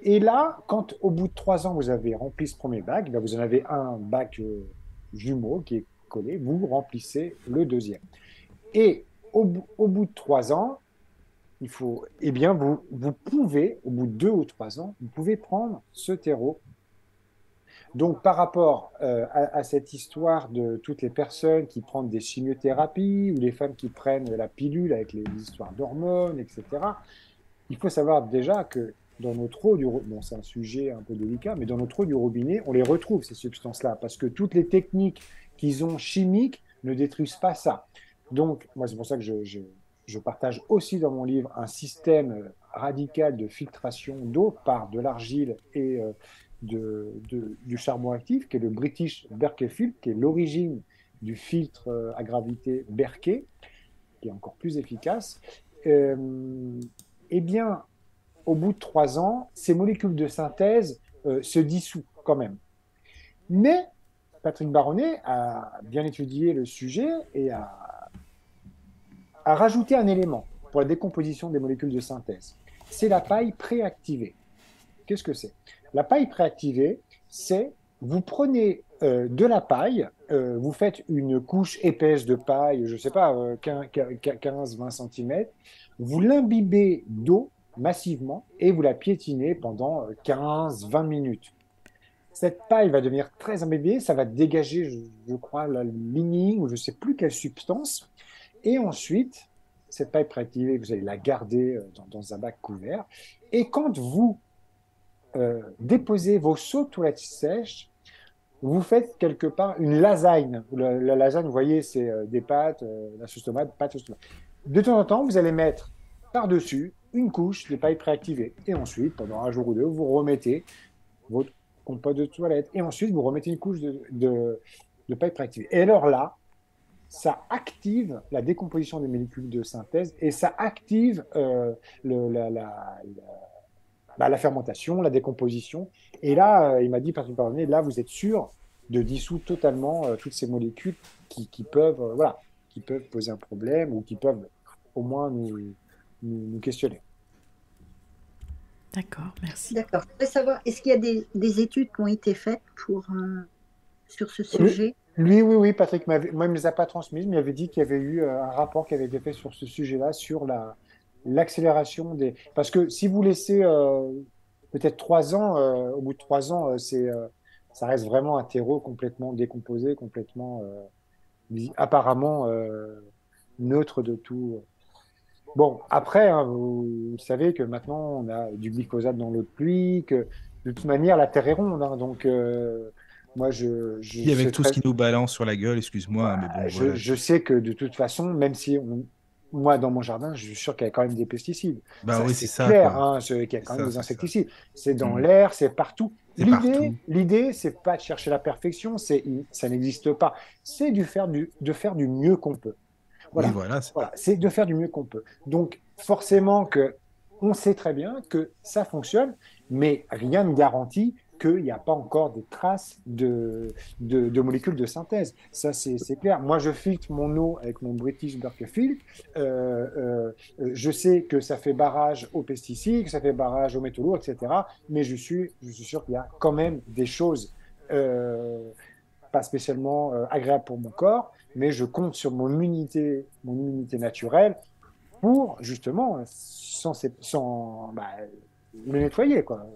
Et là, quand au bout de 3 ans, vous avez rempli ce premier bac, ben, vous en avez un bac jumeau qui est collé, vous remplissez le deuxième. Et au bout de 3 ans, eh bien, vous pouvez, au bout de 2 ou 3 ans, vous pouvez prendre ce terreau. Donc, par rapport à cette histoire de toutes les personnes qui prennent des chimiothérapies ou les femmes qui prennent la pilule avec les histoires d'hormones, etc., il faut savoir déjà que dans notre eau bon, c'est un sujet un peu délicat, mais dans notre eau du robinet, on les retrouve, ces substances-là, parce que toutes les techniques qu'ils ont chimiques ne détruisent pas ça. Donc, moi, c'est pour ça que je partage aussi dans mon livre un système radical de filtration d'eau par de l'argile et du charbon actif, qui est le British Berkey Filter, qui est l'origine du filtre à gravité Berkey, qui est encore plus efficace. Eh bien, au bout de 3 ans, ces molécules de synthèse se dissouent quand même. Mais Patrick Baronnet a bien étudié le sujet et a rajouté un élément pour la décomposition des molécules de synthèse. C'est la paille préactivée. Qu'est-ce que c'est? La paille préactivée, c'est vous prenez de la paille, vous faites une couche épaisse de paille, je ne sais pas, 15-20 cm, vous l'imbibez d'eau massivement et vous la piétinez pendant 15-20 minutes. Cette paille va devenir très imbibée, ça va dégager, je crois, la lignine ou je ne sais plus quelle substance. Et ensuite, cette paille préactivée, vous allez la garder dans un bac couvert. Et quand vous déposez vos seaux de toilettes sèches, vous faites quelque part une lasagne. La lasagne, vous voyez, c'est des pâtes, la sauce tomate, pâte sauce tomate. De temps en temps, vous allez mettre par-dessus une couche de paille préactivée. Et ensuite, pendant un jour ou deux, vous remettez votre compote de toilette. Et ensuite, vous remettez une couche de paille préactivée. Et alors là, ça active la décomposition des molécules de synthèse et ça active la fermentation, la décomposition. Et là, il m'a dit, Patrick Baronnet, là, vous êtes sûr de dissoudre totalement toutes ces molécules qui peuvent, voilà, qui peuvent poser un problème ou qui peuvent au moins nous questionner. D'accord, merci. D'accord. Je voudrais savoir, est-ce qu'il y a des études qui ont été faites sur ce sujet? Oui, Patrick, moi, il ne me les a pas transmises, mais il avait dit qu'il y avait eu un rapport qui avait été fait sur ce sujet-là, sur l'accélération des... Parce que si vous laissez peut-être 3 ans, au bout de 3 ans, ça reste vraiment un terreau complètement décomposé, complètement apparemment neutre de tout. Bon, après, hein, vous savez que maintenant, on a du glyphosate dans l'eau de pluie, que de toute manière, la Terre est ronde. Hein, donc, moi, Et avec tout ce qui nous balance sur la gueule, excuse-moi, mais bon, voilà. je sais que de toute façon, même si moi, dans mon jardin, je suis sûr qu'il y a quand même des pesticides. Bah oui, c'est ça, clair, quoi. hein, qu'il y a quand même des C'est insecticides. C'est dans Mm. l'air, c'est partout. C'est partout. L'idée, c'est pas de chercher la perfection, ça n'existe pas. C'est de faire du mieux qu'on peut. Voilà. Oui, voilà. C'est de faire du mieux qu'on peut. Donc, forcément on sait très bien que ça fonctionne, mais rien ne garantit qu'il n'y a pas encore des traces de molécules de synthèse. Ça, c'est clair. Moi, je filtre mon eau avec mon British Berkefiltre. Je sais que ça fait barrage aux pesticides, que ça fait barrage aux métaux lourds, etc. Mais je suis sûr qu'il y a quand même des choses pas spécialement agréables pour mon corps, mais je compte sur mon immunité naturelle pour justement le nettoyer, quoi.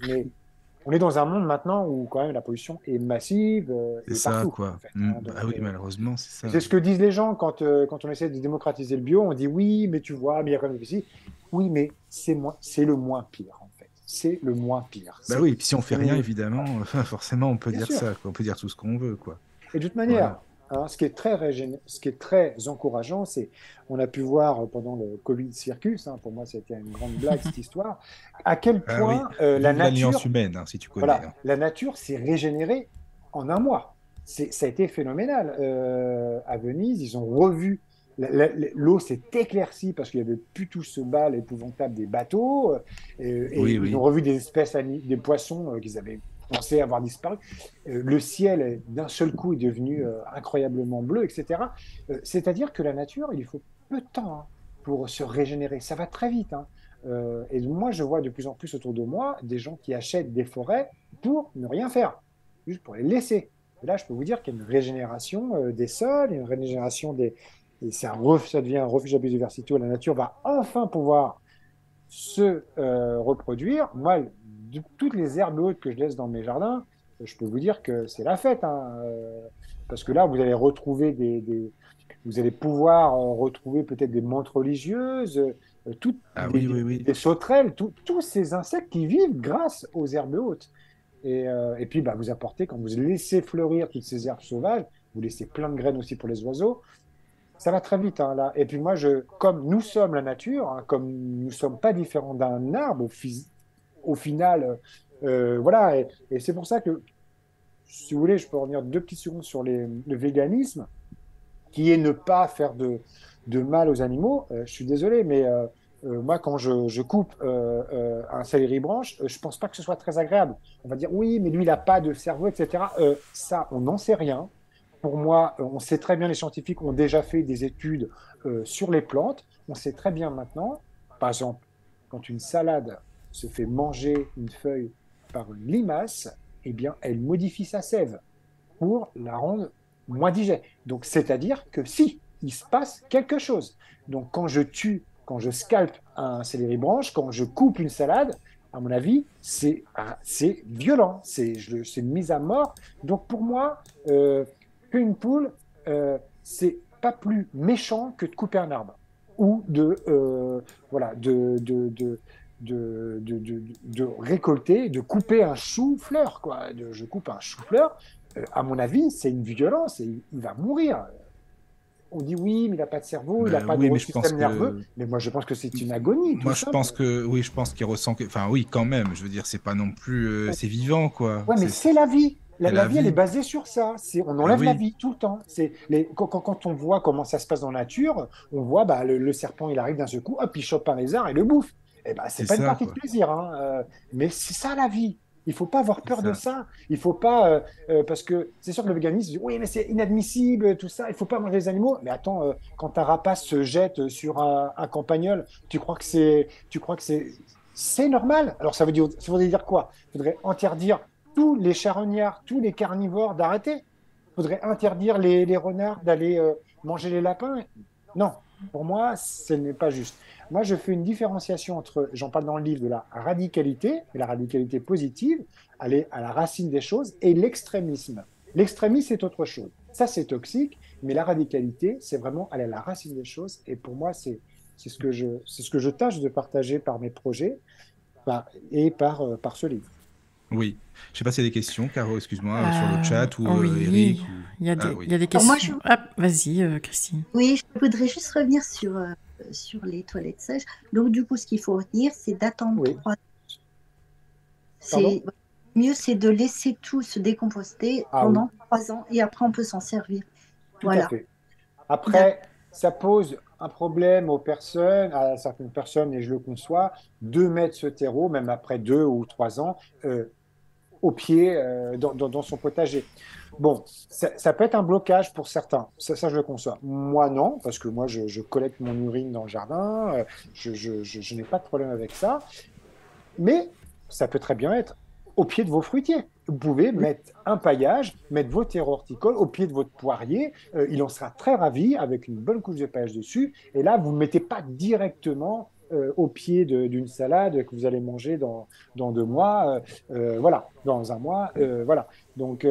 Mais on est dans un monde maintenant où quand même la pollution est massive C'est et ça, partout, quoi. en fait, hein. Donc, Ah oui, malheureusement, c'est ça. c'est ce que disent les gens quand on essaie de démocratiser le bio. On dit oui, mais tu vois, mais il y a quand même des pesticides. Oui, mais c'est le moins pire, en fait. C'est le moins pire. Bah oui, et puis si on fait rien, évidemment, forcément, on peut dire sûr. ça, quoi. On peut dire tout ce qu'on veut, quoi. Et de toute manière, hein, ce qui est très encourageant, c'est, on a pu voir pendant le Covid Circus, hein, pour moi c'était une grande blague cette histoire, à quel point la nature, l'alliance humaine, hein, si tu connais. voilà, Hein. la nature s'est régénérée en un mois. Ça a été phénoménal. À Venise, ils ont revu, l'eau s'est éclaircie parce qu'il n'y avait plus tout ce bal épouvantable des bateaux, ils ont revu des espèces, des poissons qu'ils avaient pensé avoir disparu. Le ciel, d'un seul coup, est devenu incroyablement bleu, etc. C'est-à-dire que la nature, il faut peu de temps hein, pour se régénérer. Ça va très vite. Hein. Et moi, je vois de plus en plus autour de moi des gens qui achètent des forêts pour ne rien faire, juste pour les laisser. Et là, je peux vous dire qu'il y a une régénération des sols, une régénération des... Et ça devient un refuge de la biodiversité où la nature va enfin pouvoir se reproduire. Moi, toutes les herbes hautes que je laisse dans mes jardins, je peux vous dire que c'est la fête. Hein, parce que là, vous allez retrouver vous allez pouvoir retrouver peut-être des menthes religieuses, des sauterelles, tous ces insectes qui vivent grâce aux herbes hautes. Et puis, bah, vous apportez, quand vous laissez fleurir toutes ces herbes sauvages, vous laissez plein de graines aussi pour les oiseaux. Ça va très vite, hein, là. Et puis moi, comme nous sommes la nature, hein, comme nous ne sommes pas différents d'un arbre, au final, voilà. Et c'est pour ça que, si vous voulez, je peux revenir 2 petites secondes sur le véganisme, qui est ne pas faire de mal aux animaux. Je suis désolé, mais moi, quand je coupe un céleri branche, je ne pense pas que ce soit très agréable. On va dire, oui, mais lui, il n'a pas de cerveau, etc. Ça, on n'en sait rien. Pour moi, on sait très bien, les scientifiques ont déjà fait des études sur les plantes. On sait très bien maintenant, par exemple, quand une salade se fait manger une feuille par une limace, eh bien, elle modifie sa sève pour la rendre moins digeste. Donc, c'est-à-dire que si, il se passe quelque chose. Donc, quand je scalpe un céleri branche, quand je coupe une salade, à mon avis, c'est violent, c'est une mise à mort. Donc, pour moi, qu'une poule, c'est pas plus méchant que de couper un arbre ou de récolter, de couper un chou-fleur, quoi. Je coupe un chou-fleur, à mon avis, c'est une violence et il va mourir. On dit oui, mais il n'a pas de cerveau, il n'a pas de système nerveux. Mais moi, je pense que c'est une agonie. Moi, je pense qu'il ressent que... Enfin, oui, quand même. Je veux dire, c'est pas non plus... c'est vivant, quoi. Ouais, mais c'est la vie. La vie, elle est basée sur ça. On Ah enlève la oui, vie tout le temps. Quand on voit comment ça se passe dans la nature, on voit le serpent, il arrive d'un seul coup, hop, il chope un lézard et le bouffe. Eh ben, c'est c'est pas une ça, partie de quoi. plaisir, hein. Mais c'est ça la vie. Il faut pas avoir C'est peur de ça. ça. Il faut pas, parce que c'est sûr que le véganisme, oui, mais c'est inadmissible, tout ça. Il faut pas manger les animaux. Mais attends, quand un rapace se jette sur un campagnol, c'est normal. Alors ça voudrait dire quoi? Il faudrait interdire tous les charognards, tous les carnivores d'arrêter. Il faudrait interdire les renards d'aller manger les lapins. Non, pour moi, ce n'est pas juste. Moi, je fais une différenciation entre, j'en parle dans le livre, de la radicalité, et la radicalité positive, aller à la racine des choses, et l'extrémisme. L'extrémisme, c'est autre chose. Ça, c'est toxique, mais la radicalité, c'est vraiment aller à la racine des choses. Et pour moi, c'est ce que je tâche de partager par mes projets et par ce livre. Oui. Je sais pas s'il y a des questions, Caro, excuse-moi, sur le Euh, chat ou oui, Eric ou... il oui. y a des Alors moi, questions. Ah, vas-y, Christine. oui, je voudrais juste revenir sur les toilettes sèches. Donc, du coup, ce qu'il faut retenir, c'est d'attendre Oui. 3 ans. Pardon? Mieux, c'est de laisser tout se décomposter Ah oui, pendant 3 ans et après, on peut s'en servir. tout à Voilà. fait. Après, ça pose un problème aux personnes, à certaines personnes, et je le conçois, de mettre ce terreau, même après 2 ou 3 ans, au pied dans son potager. Bon, ça peut être un blocage pour certains, ça je le conçois. Moi, non, parce que moi, je collecte mon urine dans le jardin, je n'ai pas de problème avec ça. Mais ça peut très bien être au pied de vos fruitiers. Vous pouvez mettre un paillage, mettre vos terreaux horticoles au pied de votre poirier. Il en sera très ravi avec une bonne couche de paillage dessus. Et là, vous ne le mettez pas directement au pied d'une salade que vous allez manger dans 2 mois, voilà, dans un mois, voilà. Donc,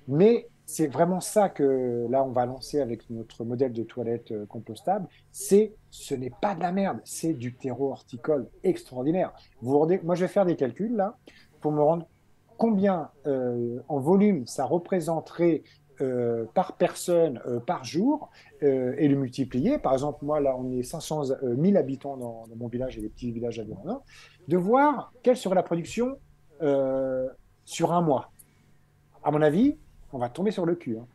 mais c'est vraiment ça que là, on va lancer avec notre modèle de toilette compostable. Ce n'est pas de la merde, c'est du terreau horticole extraordinaire. Vous vous rendez, moi, je vais faire des calculs là pour me rendre combien en volume ça représenterait par personne par jour et le multiplier. Par exemple, moi, là, on est 500 000 habitants dans mon village et les petits villages environnants, de voir quelle serait la production sur un mois. À mon avis, on va tomber sur le cul, hein.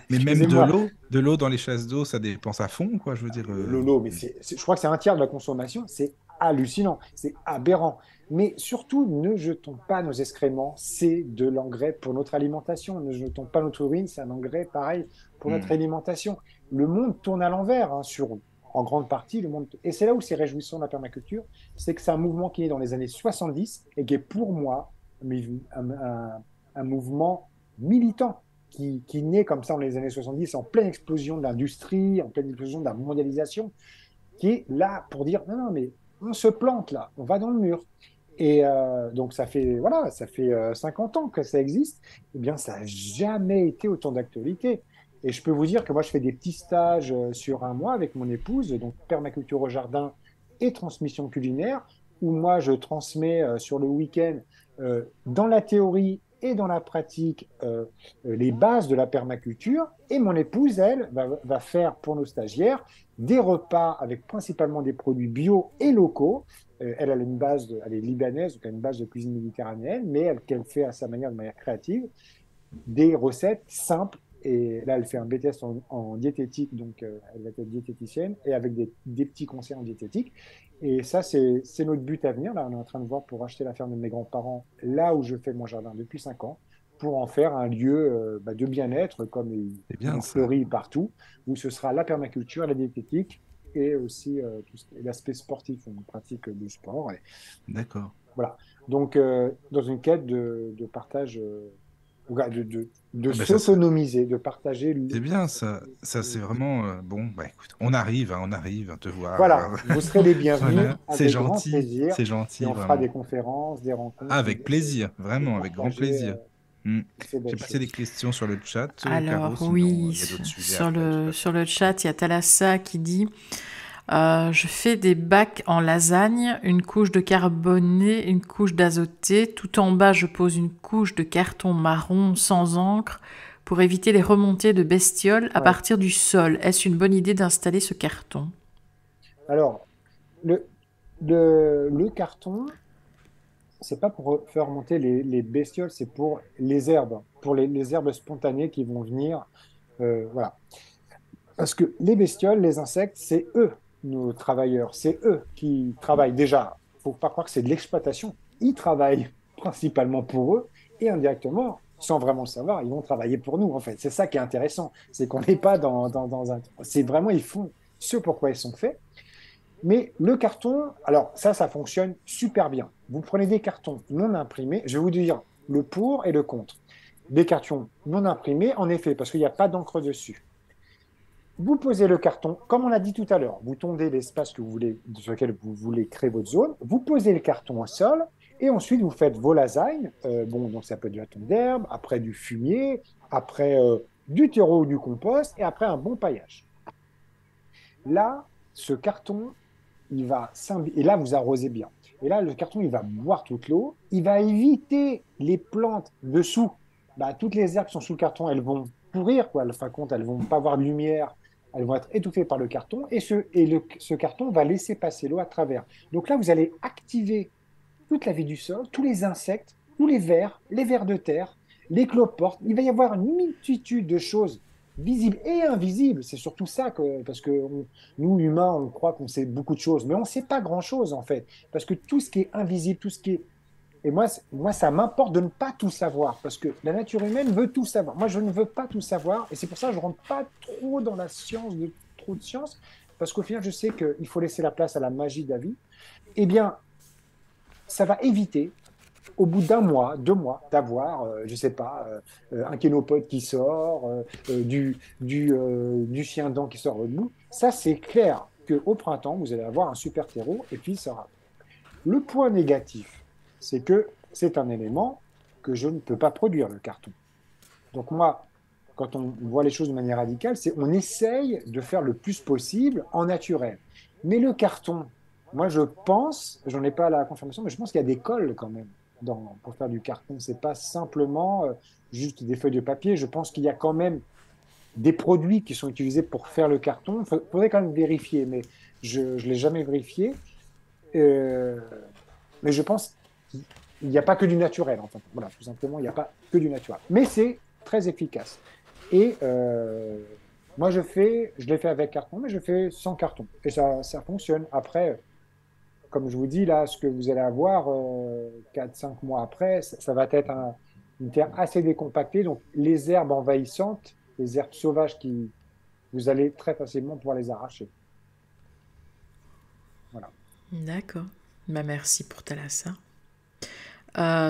Mais même Excusez-moi, de l'eau dans les chasses d'eau, ça dépense à fond, quoi, je veux dire. Lolo, mais je crois que c'est un tiers de la consommation. C'est hallucinant, c'est aberrant. Mais surtout, ne jetons pas nos excréments, c'est de l'engrais pour notre alimentation. Ne jetons pas notre urine, c'est un engrais pareil pour notre alimentation. Le monde tourne à l'envers, hein, en grande partie. Et c'est là où c'est réjouissant la permaculture, c'est que c'est un mouvement qui est dans les années 70 et qui est pour moi un mouvement militant qui naît comme ça dans les années 70, en pleine explosion de l'industrie, en pleine explosion de la mondialisation, qui est là pour dire non, non, mais on se plante là, on va dans le mur. Et donc ça fait 50 ans que ça existe. Eh bien, ça n'a jamais été autant d'actualité. Et je peux vous dire que moi, je fais des petits stages sur un mois avec mon épouse, donc permaculture au jardin et transmission culinaire, où moi, je transmets sur le week-end, dans la théorie et dans la pratique, les bases de la permaculture. Et mon épouse, elle, va faire pour nos stagiaires des repas avec principalement des produits bio et locaux. Elle a une base, elle est libanaise, donc elle a une base de cuisine méditerranéenne, mais qu'elle fait à sa manière, de manière créative, des recettes simples. Et là, elle fait un BTS en diététique, donc elle va être diététicienne, et avec des petits conseils en diététique. Et ça, c'est notre but à venir. Là, on est en train de voir pour acheter la ferme de mes grands-parents, là où je fais mon jardin depuis 5 ans, pour en faire un lieu de bien-être, comme C'est il bien en ça. fleurit partout, où ce sera la permaculture, la diététique, et aussi l'aspect sportif. On pratique du sport. Et D'accord. voilà. Donc, dans une quête de partage, de Ah ben ça, s'autonomiser, de partager. c'est bien ça. Ça, c'est vraiment bon. Bah écoute, on arrive à te voir. Voilà, vous serez les bienvenus Voilà. C'est avec grand gentil. plaisir. C'est Et gentil, on fera vraiment. des conférences, des rencontres. Avec plaisir, vraiment, avec grand partager plaisir. Hmm. ces Je sais belles pas s'il y a des choses. questions sur le chat, Caro, Alors sinon oui, il y a d'autres sujets sur après, je sais le, pas. sur le chat, il y a Thalassa qui dit je fais des bacs en lasagne, une couche de carboné, une couche d'azoté. Tout en bas, je pose une couche de carton marron sans encre pour éviter les remontées de bestioles à Ouais. partir du sol. Est-ce une bonne idée d'installer ce carton? Alors, le carton, c'est pas pour faire remonter les bestioles, c'est pour les herbes, pour les herbes spontanées qui vont venir. Voilà. Parce que les bestioles, les insectes, c'est eux, nos travailleurs. C'est eux qui travaillent. Déjà, faut pas croire que c'est de l'exploitation. Ils travaillent principalement pour eux et indirectement, sans vraiment le savoir, ils vont travailler pour nous, en fait. C'est ça qui est intéressant. C'est qu'on n'est pas dans un... C'est vraiment, ils font ce pourquoi ils sont faits. Mais le carton, alors ça fonctionne super bien. Vous prenez des cartons non imprimés. Je vais vous dire le pour et le contre. Des cartons non imprimés, en effet, parce qu'il n'y a pas d'encre dessus. Vous posez le carton, comme on l'a dit tout à l'heure, vous tondez l'espace que vous voulez, sur lequel vous voulez créer votre zone, vous posez le carton au sol, et ensuite vous faites vos lasagnes. Bon, donc ça peut être de la tonte d'herbe, après du fumier, après du terreau ou du compost, et après un bon paillage. Là, ce carton, et là vous arrosez bien. Et là, le carton, il va boire toute l'eau, il va éviter les plantes dessous. Bah, toutes les herbes qui sont sous le carton, elles vont pourrir, quoi. Fin compte, elles vont pas avoir de lumière, elles vont être étouffées par le carton, et ce carton va laisser passer l'eau à travers. Donc là, vous allez activer toute la vie du sol, tous les insectes, tous les vers de terre, les cloportes. Il va y avoir une multitude de choses visibles et invisibles. C'est surtout ça, parce que nous, humains, on croit qu'on sait beaucoup de choses, mais on ne sait pas grand-chose, en fait. Parce que tout ce qui est invisible, tout ce qui est... Et moi, ça m'importe de ne pas tout savoir, parce que la nature humaine veut tout savoir. Moi, je ne veux pas tout savoir, et c'est pour ça que je ne rentre pas trop dans la science, trop de science, parce qu'au final, je sais qu'il faut laisser la place à la magie de la vie. Eh bien, ça va éviter, au bout d'un mois, 2 mois, d'avoir, je ne sais pas, un kénopode qui sort, du chien-dent qui sort au bout. Ça, c'est clair qu'au printemps, vous allez avoir un super terreau, et puis ça sera. Le point négatif, c'est que c'est un élément que je ne peux pas produire, le carton. Donc moi, quand on voit les choses de manière radicale, c'est on essaye de faire le plus possible en naturel. Mais le carton, moi je pense, j'en ai pas la confirmation, mais je pense qu'il y a des colles quand même pour faire du carton. C'est pas simplement juste des feuilles de papier. Je pense qu'il y a quand même des produits qui sont utilisés pour faire le carton. Il faudrait quand même vérifier, mais je ne l'ai jamais vérifié. Euh, mais je pense qu'il n'y a pas que du naturel, en fait. Voilà, tout simplement, il n'y a pas que du naturel. Mais c'est très efficace. Et moi, je l'ai fait avec carton, mais je fais sans carton. Et ça fonctionne. Après, comme je vous dis, là, ce que vous allez avoir 4-5 mois après, ça va être une terre assez décompactée. Donc, les herbes envahissantes, les herbes sauvages, vous allez très facilement pouvoir les arracher. Voilà. D'accord. Bah, merci pour Thalassa.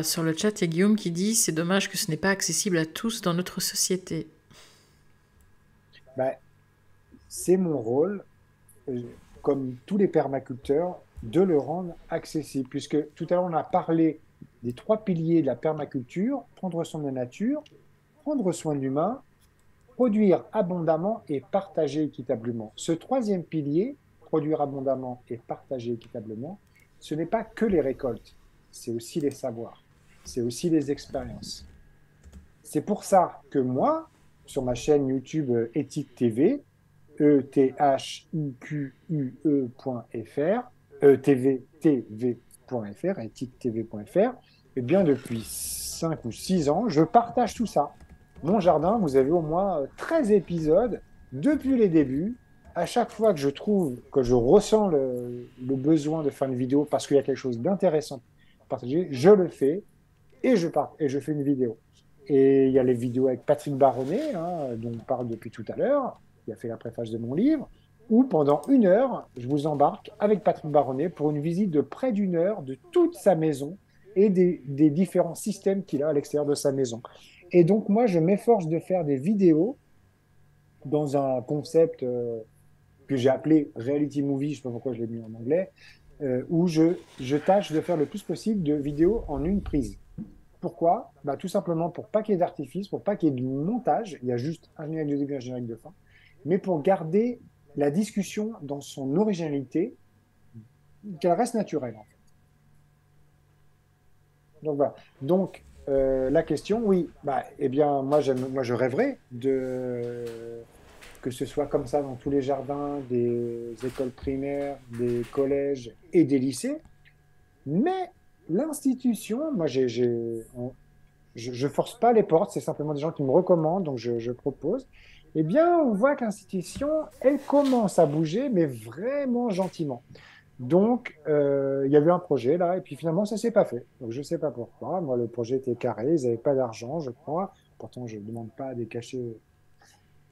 Sur le chat, il y a Guillaume qui dit « C'est dommage que ce n'est pas accessible à tous dans notre société. » Ben, c'est mon rôle, comme tous les permaculteurs, de le rendre accessible. Puisque tout à l'heure, on a parlé des 3 piliers de la permaculture, prendre soin de la nature, prendre soin de l'humain, produire abondamment et partager équitablement. Ce 3e pilier, produire abondamment et partager équitablement, ce n'est pas que les récoltes, c'est aussi les savoirs, c'est aussi les expériences. C'est pour ça que moi, sur ma chaîne YouTube Ethique TV, ethique.fr, tv.fr, ethiquetv.fr, et bien depuis 5 ou 6 ans, je partage tout ça. Mon jardin, vous avez au moins 13 épisodes depuis les débuts. À chaque fois que je ressens le besoin de faire une vidéo parce qu'il y a quelque chose d'intéressant à partager, je le fais et je fais une vidéo. Et il y a les vidéos avec Patrick Baronnet, dont on parle depuis tout à l'heure, qui a fait la préface de mon livre, où pendant 1 heure, je vous embarque avec Patrick Baronnet pour une visite de près d'1 heure de toute sa maison et des différents systèmes qu'il a à l'extérieur de sa maison. Et donc, moi, je m'efforce de faire des vidéos dans un concept que j'ai appelé Reality Movie, je ne sais pas pourquoi je l'ai mis en anglais, où je tâche de faire le plus possible de vidéos en une prise. Pourquoi ? Tout simplement pour pas qu'il y ait d'artifice, pour pas qu'il y ait de montage, il y a juste un générique de début et un générique de fin, mais pour garder la discussion dans son originalité, qu'elle reste naturelle, en fait. Donc voilà. Donc, la question, oui, eh bien, moi je rêverais que ce soit comme ça dans tous les jardins des écoles primaires, des collèges et des lycées, mais l'institution, moi, je force pas les portes, c'est simplement des gens qui me recommandent, donc je propose. Eh bien, on voit que l'institution, elle commence à bouger, mais vraiment gentiment. Donc, il y a eu un projet là, et puis finalement, ça s'est pas fait. Donc, je sais pas pourquoi. Moi, le projet était carré, ils n'avaient pas d'argent, je crois. Pourtant, je ne demande pas des cachets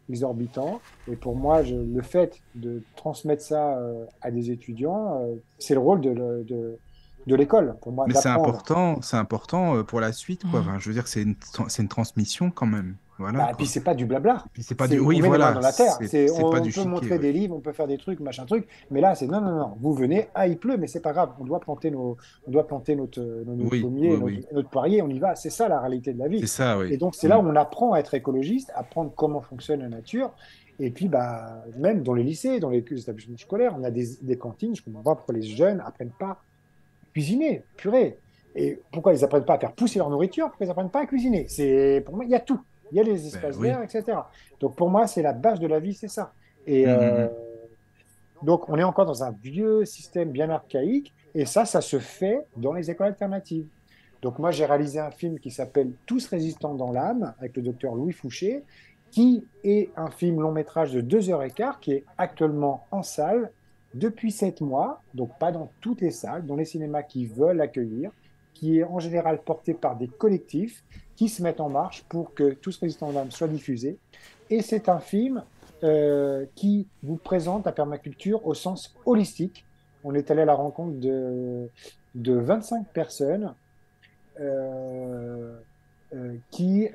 exorbitants. Et pour moi, le fait de transmettre ça à des étudiants, c'est le rôle de l'école, pour moi, Mais d'apprendre. c'est important pour la suite, quoi. Mm. Enfin, je veux dire, c'est une transmission quand même. Voilà, Bah, et puis, quoi. c'est pas du blabla. Et puis, c'est pas du... On Oui, met les mains voilà, dans la terre. c'est pas On du peut chiquet, montrer ouais. des livres, on peut faire des trucs, machin truc. Mais là, c'est non, non, non. Vous venez, il pleut, mais c'est pas grave. On doit planter notre Oui, pommier, oui, oui. notre poirier. On y va. C'est ça la réalité de la C'est vie. ça, Et oui. donc, c'est là Mm. où on apprend à être écologiste, apprendre comment fonctionne la nature. Et puis, bah, même dans les lycées, dans les établissements scolaires, on a des cantines. Je comprends pas pourquoi les jeunes apprennent pas à cuisiner, purée. Et pourquoi ils apprennent pas à faire pousser leur nourriture? Pourquoi ils apprennent pas à cuisiner? Pour moi, il y a tout. Il y a les Ben espaces oui. verts, etc. Donc pour moi, c'est la base de la vie, c'est ça. Et Mm, mm, mm. donc on est encore dans un vieux système bien archaïque, et ça se fait dans les écoles alternatives. Donc moi, j'ai réalisé un film qui s'appelle Tous résistants dans l'âme, avec le docteur Louis Fouché, qui est un film long métrage de 2 heures et quart, qui est actuellement en salle depuis 7 mois, donc pas dans toutes les salles, dans les cinémas qui veulent l'accueillir, qui est en général porté par des collectifs qui se mettent en marche pour que Tous résistants dans l'âme soit diffusé. Et c'est un film qui vous présente la permaculture au sens holistique. On est allé à la rencontre de 25 personnes euh, qui,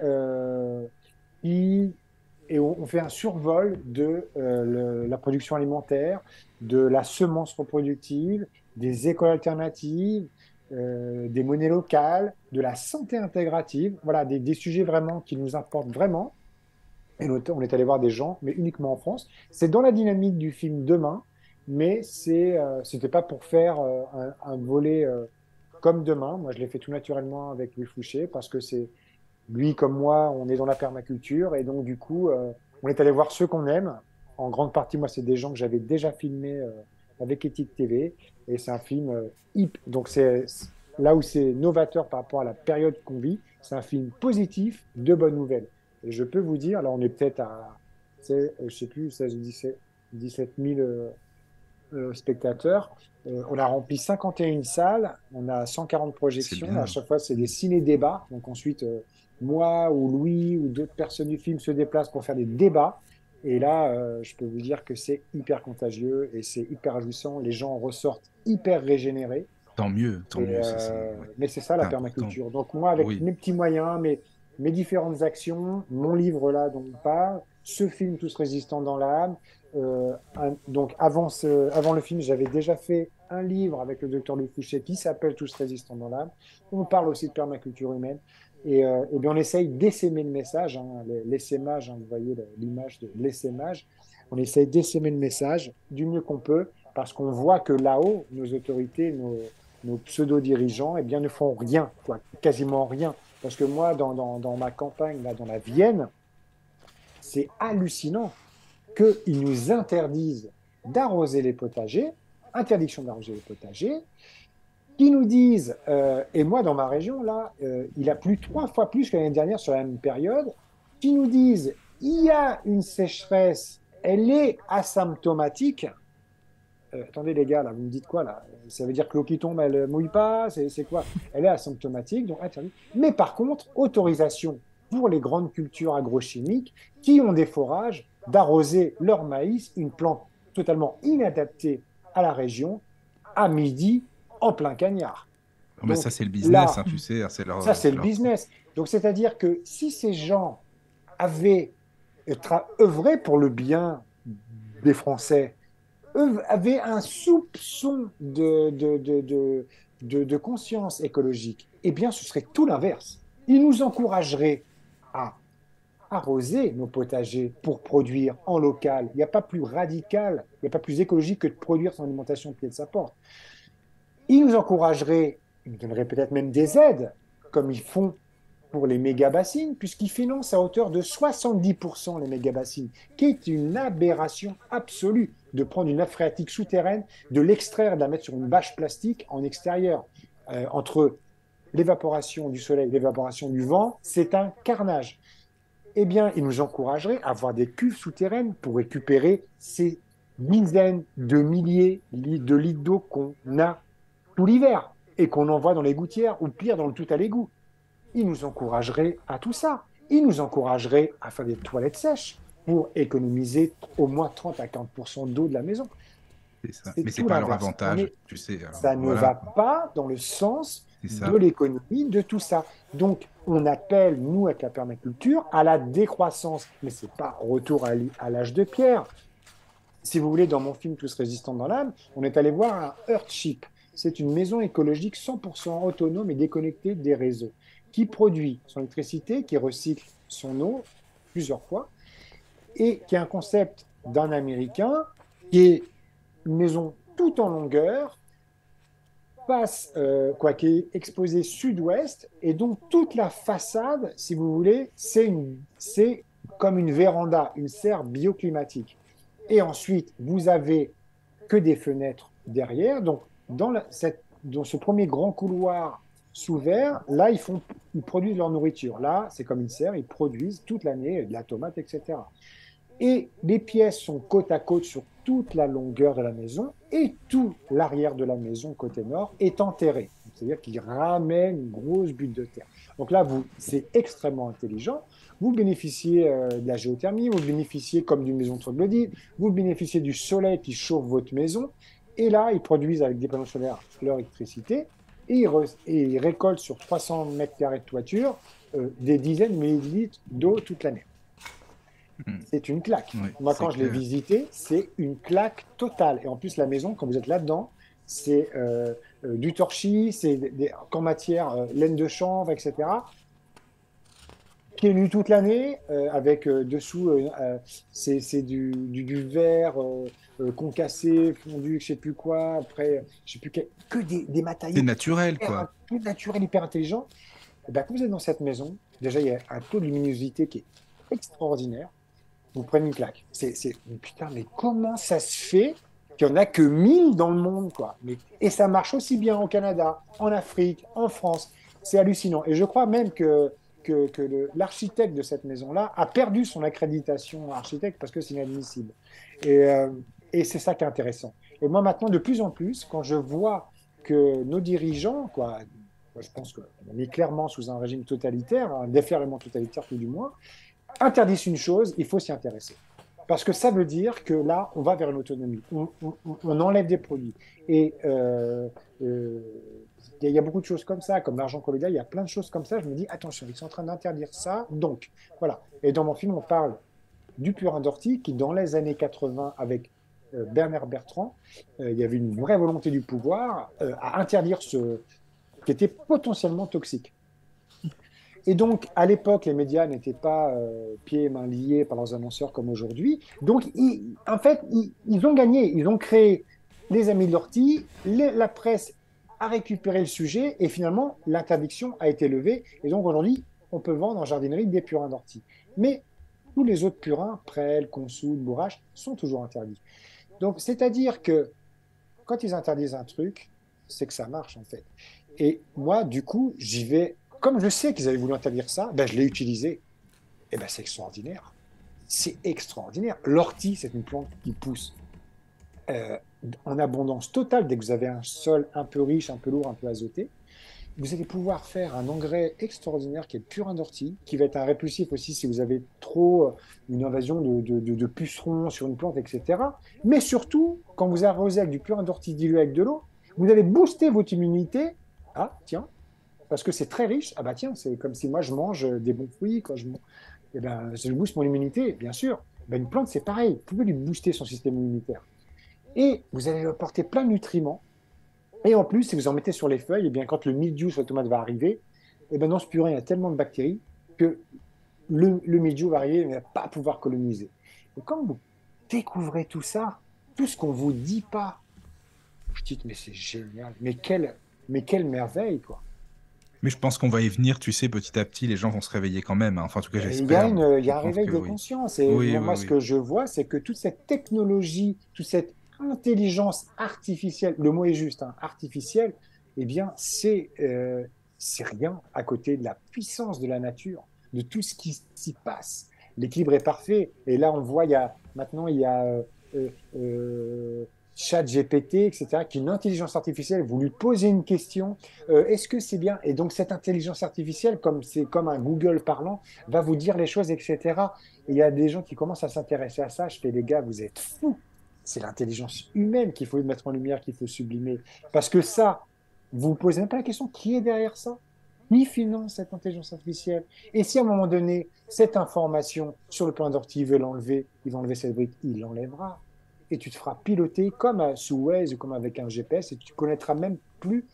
qui et on fait un survol de la production alimentaire, de la semence reproductive, des écoles alternatives, des monnaies locales, de la santé intégrative. Voilà, des sujets vraiment qui nous importent vraiment. Et on est allé voir des gens, mais uniquement en France. C'est dans la dynamique du film Demain, mais c'était pas pour faire un volet comme Demain. Moi, je l'ai fait tout naturellement avec Louis Fouché parce que c'est lui comme moi, on est dans la permaculture et donc du coup, on est allé voir ceux qu'on aime. En grande partie, moi, c'est des gens que j'avais déjà filmés avec Ethique TV et c'est un film donc c'est là où c'est novateur par rapport à la période qu'on vit. C'est un film positif, de bonnes nouvelles. Et je peux vous dire, là, on est peut-être à, je sais plus, 16 ou 17 000 spectateurs. On a rempli 51 salles, on a 140 C'est projections. À bien. chaque fois, c'est des Mm. ciné-débats. Donc ensuite, moi ou Louis ou d'autres personnes du film se déplacent pour faire des débats. Et là, je peux vous dire que c'est hyper contagieux et c'est hyper réjouissant. Les gens en ressortent hyper régénérés. Tant mieux, ouais, Mais c'est ça la c'est important. permaculture. Donc moi, avec Oui. mes petits moyens, mes différentes actions, mon livre là dont on parle, ce film Tous résistants dans l'âme. Donc avant le film, j'avais déjà fait un livre avec le docteur Louis Fouché qui s'appelle Tous résistants dans l'âme. On parle aussi de permaculture humaine. Et bien on essaye d'essaimer le message, hein, l'essaimage, hein, vous voyez l'image de l'essaimage. On essaye d'essaimer le message du mieux qu'on peut parce qu'on voit que là-haut, nos autorités, nos pseudo-dirigeants, eh bien, ne font rien, quoi, quasiment rien. Parce que moi, dans ma campagne, là, dans la Vienne, c'est hallucinant qu'ils nous interdisent d'arroser les potagers, interdiction d'arroser les potagers, qui nous disent, et moi, dans ma région, là, il a plu 3 fois plus que l'année dernière sur la même période, qui nous disent, il y a une sécheresse, elle est asymptomatique. Attendez les gars, là, vous me dites quoi là? Ça veut dire que l'eau qui tombe, elle mouille pas? C'est quoi? Elle est asymptomatique, donc interdit. Mais par contre, autorisation pour les grandes cultures agrochimiques qui ont des forages d'arroser leur maïs, une plante totalement inadaptée à la région, à midi, en plein cagnard. Non, mais ça, Donc c'est le business, là, hein, tu sais, hein, ça c'est c'est le leur... business. Donc c'est-à-dire que si ces gens avaient œuvré pour le bien des Français, eux avaient un soupçon de conscience écologique, eh bien, ce serait tout l'inverse. Ils nous encourageraient à arroser nos potagers pour produire en local. Il n'y a pas plus radical, il n'y a pas plus écologique que de produire son alimentation au pied de sa porte. Ils nous encourageraient, ils nous donneraient peut-être même des aides, comme ils font pour les méga-bassines, puisqu'ils financent à hauteur de 70% les méga-bassines, qui est une aberration absolue de prendre une nappe phréatique souterraine, de l'extraire, de la mettre sur une bâche plastique en extérieur. entre l'évaporation du soleil et l'évaporation du vent, c'est un carnage. Eh bien, il nous encouragerait à avoir des cuves souterraines pour récupérer ces dizaines de milliers de litres d'eau qu'on a tout l'hiver et qu'on envoie dans les gouttières ou pire dans le tout à l'égout. Il nous encouragerait à tout ça. Il nous encouragerait à faire des toilettes sèches pour économiser au moins 30 à 40% d'eau de la maison. C'est ça. Mais c'est pas leur avantage, tu sais. Alors, ça ne va pas dans le sens de l'économie, de tout ça. Donc, on appelle, nous, avec la permaculture, à la décroissance. Mais ce n'est pas retour à l'âge de pierre. Si vous voulez, dans mon film Tous résistants dans l'âme, on est allé voir un Earthship. C'est une maison écologique 100% autonome et déconnectée des réseaux, qui produit son électricité, qui recycle son eau plusieurs fois, et qui est un concept d'un Américain, qui est une maison tout en longueur, qui est exposée sud-ouest, et donc toute la façade, si vous voulez, c'est comme une véranda, une serre bioclimatique. Et ensuite, vous avez que des fenêtres derrière. Donc, dans ce premier grand couloir sous verre, là, ils produisent leur nourriture. Là, c'est comme une serre, ils produisent toute l'année de la tomate, etc. Et les pièces sont côte à côte sur toute la longueur de la maison et tout l'arrière de la maison, côté nord, est enterré. C'est-à-dire qu'ils ramènent une grosse butte de terre. Donc là, c'est extrêmement intelligent. Vous bénéficiez de la géothermie, vous bénéficiez comme d'une maison troglodyte, vous bénéficiez du soleil qui chauffe votre maison. Et là, ils produisent avec des panneaux solaires leur électricité et ils récoltent sur 300 mètres carrés de toiture des dizaines de millilitres d'eau toute l'année. C'est une claque. Oui, moi, quand je l'ai visité, c'est une claque totale. Et en plus, la maison, quand vous êtes là-dedans, c'est du torchis, c'est en matière laine de chanvre, etc. Qui est nu toute l'année, avec dessous, c'est du verre concassé, fondu, je ne sais plus quoi. Après, je sais plus que des matériaux. C'est naturel, quoi. Tout naturel, hyper intelligent. Et ben, quand vous êtes dans cette maison, déjà, il y a un taux de luminosité qui est extraordinaire. Vous prenez une claque. Putain, mais comment ça se fait qu'il n'y en a que 1000 dans le monde, quoi. Et ça marche aussi bien au Canada, en Afrique, en France. C'est hallucinant. Et je crois même que l'architecte de cette maison-là a perdu son accréditation architecte parce que c'est inadmissible. Et c'est ça qui est intéressant. Et moi, maintenant, de plus en plus, quand je vois que nos dirigeants, quoi, je pense qu'on est clairement sous un régime totalitaire, un déferlement totalitaire tout du moins, interdisent une chose, il faut s'y intéresser. Parce que ça veut dire que là, on va vers une autonomie. On enlève des produits. Et il y a beaucoup de choses comme ça, comme l'argent collégial, il y a plein de choses comme ça. Je me dis, attention, ils sont en train d'interdire ça. Donc, voilà. Et dans mon film, on parle du purin d'ortie qui, dans les années 80, avec Bernard Bertrand, il y avait une vraie volonté du pouvoir à interdire ce qui était potentiellement toxique. Et donc, à l'époque, les médias n'étaient pas pieds et mains liés par leurs annonceurs comme aujourd'hui. Donc, en fait, ils ont gagné. Ils ont créé les Amis de l'Ortie, la presse a récupéré le sujet et finalement, l'interdiction a été levée. Et donc, aujourd'hui, on peut vendre en jardinerie des purins d'ortie. Mais tous les autres purins, prêles, consoude, bourrache, sont toujours interdits. Donc, c'est-à-dire que quand ils interdisent un truc, c'est que ça marche, en fait. Et moi, du coup, j'y vais. Comme je sais qu'ils avaient voulu interdire ça, ben je l'ai utilisé. Et ben c'est extraordinaire. C'est extraordinaire. L'ortie, c'est une plante qui pousse en abondance totale dès que vous avez un sol un peu riche, un peu lourd, un peu azoté. Vous allez pouvoir faire un engrais extraordinaire qui est le purin d'ortie, qui va être un répulsif aussi si vous avez trop une invasion de pucerons sur une plante, etc. Mais surtout, quand vous arrosez avec du purin d'ortie dilué avec de l'eau, vous allez booster votre immunité. Ah, tiens, parce que c'est très riche. Ah bah tiens, c'est comme si moi je mange des bons fruits, quand je booste mon immunité, bien sûr. Ben, une plante, c'est pareil. Vous pouvez lui booster son système immunitaire. Et vous allez lui apporter plein de nutriments. Et en plus, si vous en mettez sur les feuilles, et bien, quand le mildiou sur la tomate va arriver, et ben, dans ce purin, il y a tellement de bactéries que le mildiou va arriver et ne va pas pouvoir coloniser. Et quand vous découvrez tout ça, tout ce qu'on ne vous dit pas, vous dites, mais c'est génial, mais quelle merveille, quoi. Mais je pense qu'on va y venir, tu sais, petit à petit, les gens vont se réveiller quand même. Hein. Enfin, en tout cas, j'espère. Il y a un réveil de conscience. Et moi, ce que je vois, c'est que toute cette technologie, toute cette intelligence artificielle, le mot est juste, hein, artificielle, eh bien, c'est rien à côté de la puissance de la nature, de tout ce qui s'y passe. L'équilibre est parfait. Et là, on voit, maintenant, il y a ChatGPT, etc., qui est une intelligence artificielle. Vous lui posez une question, est-ce que c'est bien? Et donc, cette intelligence artificielle, comme c'est comme un Google parlant, va vous dire les choses, etc. Et il y a des gens qui commencent à s'intéresser à ça. Je fais, les gars, vous êtes fous. C'est l'intelligence humaine qu'il faut mettre en lumière, qu'il faut sublimer. Parce que ça, vous ne posez même pas la question, qui est derrière ça? Qui finance cette intelligence artificielle? Et si à un moment donné, cette information sur le plan d'ortie, il veut l'enlever, il va enlever cette brique, il l'enlèvera. Et tu te feras piloter comme sous Waze ou comme avec un GPS et tu connaîtras même plus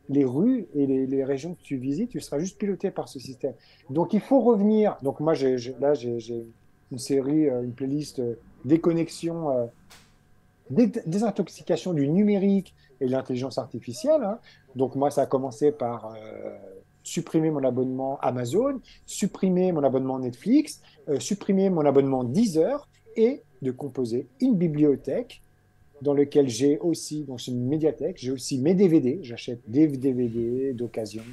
les rues et les régions que tu visites, tu seras juste piloté par ce système. Donc il faut revenir. Donc moi, j'ai une série, une playlist déconnexion, désintoxication du numérique et de l'intelligence artificielle. Hein. Donc moi, ça a commencé par supprimer mon abonnement Amazon, supprimer mon abonnement Netflix, supprimer mon abonnement Deezer et de composer une bibliothèque dans lequel j'ai aussi, donc c'est une médiathèque, j'ai aussi mes DVD, j'achète des DVD d'occasion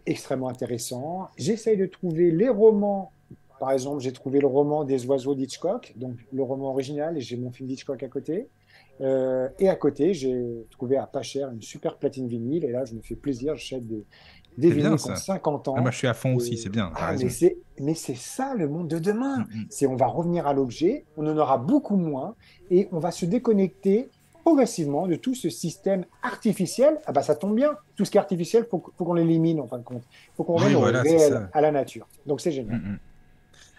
extrêmement intéressants. J'essaye de trouver les romans. Par exemple, j'ai trouvé le roman des oiseaux d'Hitchcock, donc le roman original, et j'ai mon film d'Hitchcock à côté. Et à côté, j'ai trouvé à pas cher une super platine vinyle, et là, je me fais plaisir, j'achète des C'est bien vinyles qui ont ça. 50 Ah, moi, ans. je suis à fond aussi, Et- c'est bien, t'as Ah, raison. mais c'est ça le monde de demain. Mm, mm. C'est on va revenir à l'objet, on en aura beaucoup moins, et on va se déconnecter progressivement de tout ce système artificiel. Ah bah ça tombe bien, tout ce qui est artificiel, faut qu'on l'élimine en fin de compte. Il faut qu'on Oui, revienne au voilà, c'est réel, ça. à la nature. Donc c'est Mm, génial. mm.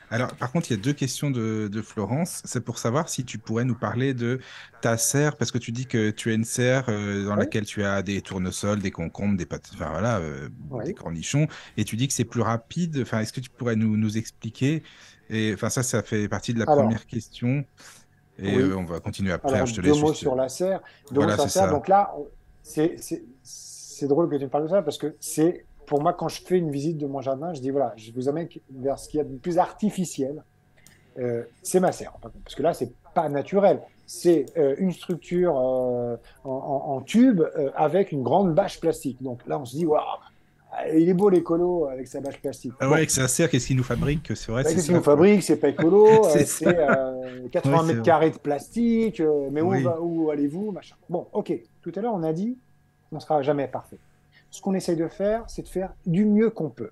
Alors, par contre, il y a deux questions de Florence. C'est pour savoir si tu pourrais nous parler de ta serre, parce que tu dis que tu as une serre dans Oui, laquelle tu as des tournesols, des concombres, des pâtes, enfin voilà, des oui. cornichons, et tu dis que c'est plus rapide. Enfin, est-ce que tu pourrais nous expliquer? Et enfin, ça fait partie de la Alors, première question. Et oui. on va continuer après. Alors, Alors, je te deux laisse mots juste. sur la serre. Deux mots Voilà, sur la c'est serre. ça. Donc là, c'est drôle que tu me parles de ça parce que c'est, pour moi, quand je fais une visite de mon jardin, je dis voilà, je vous amène vers ce qu'il y a de plus artificiel. C'est ma serre, parce que là, c'est pas naturel. C'est une structure en tube avec une grande bâche plastique. Donc là, on se dit, waouh, il est beau l'écolo avec sa bâche plastique. Ah ouais, Bon, avec sa serre, qu'est-ce qu'il nous fabrique? C'est vrai, ben, c'est qu'est-ce qu'il ça, nous quoi. fabrique? C'est pas écolo, C'est ça. c'est Oui, 80 c'est mètres vrai. carrés de plastique, mais Oui. où allez-vous, machin. Bon, ok. Tout à l'heure, on a dit, on ne sera jamais parfait. Ce qu'on essaye de faire, c'est de faire du mieux qu'on peut.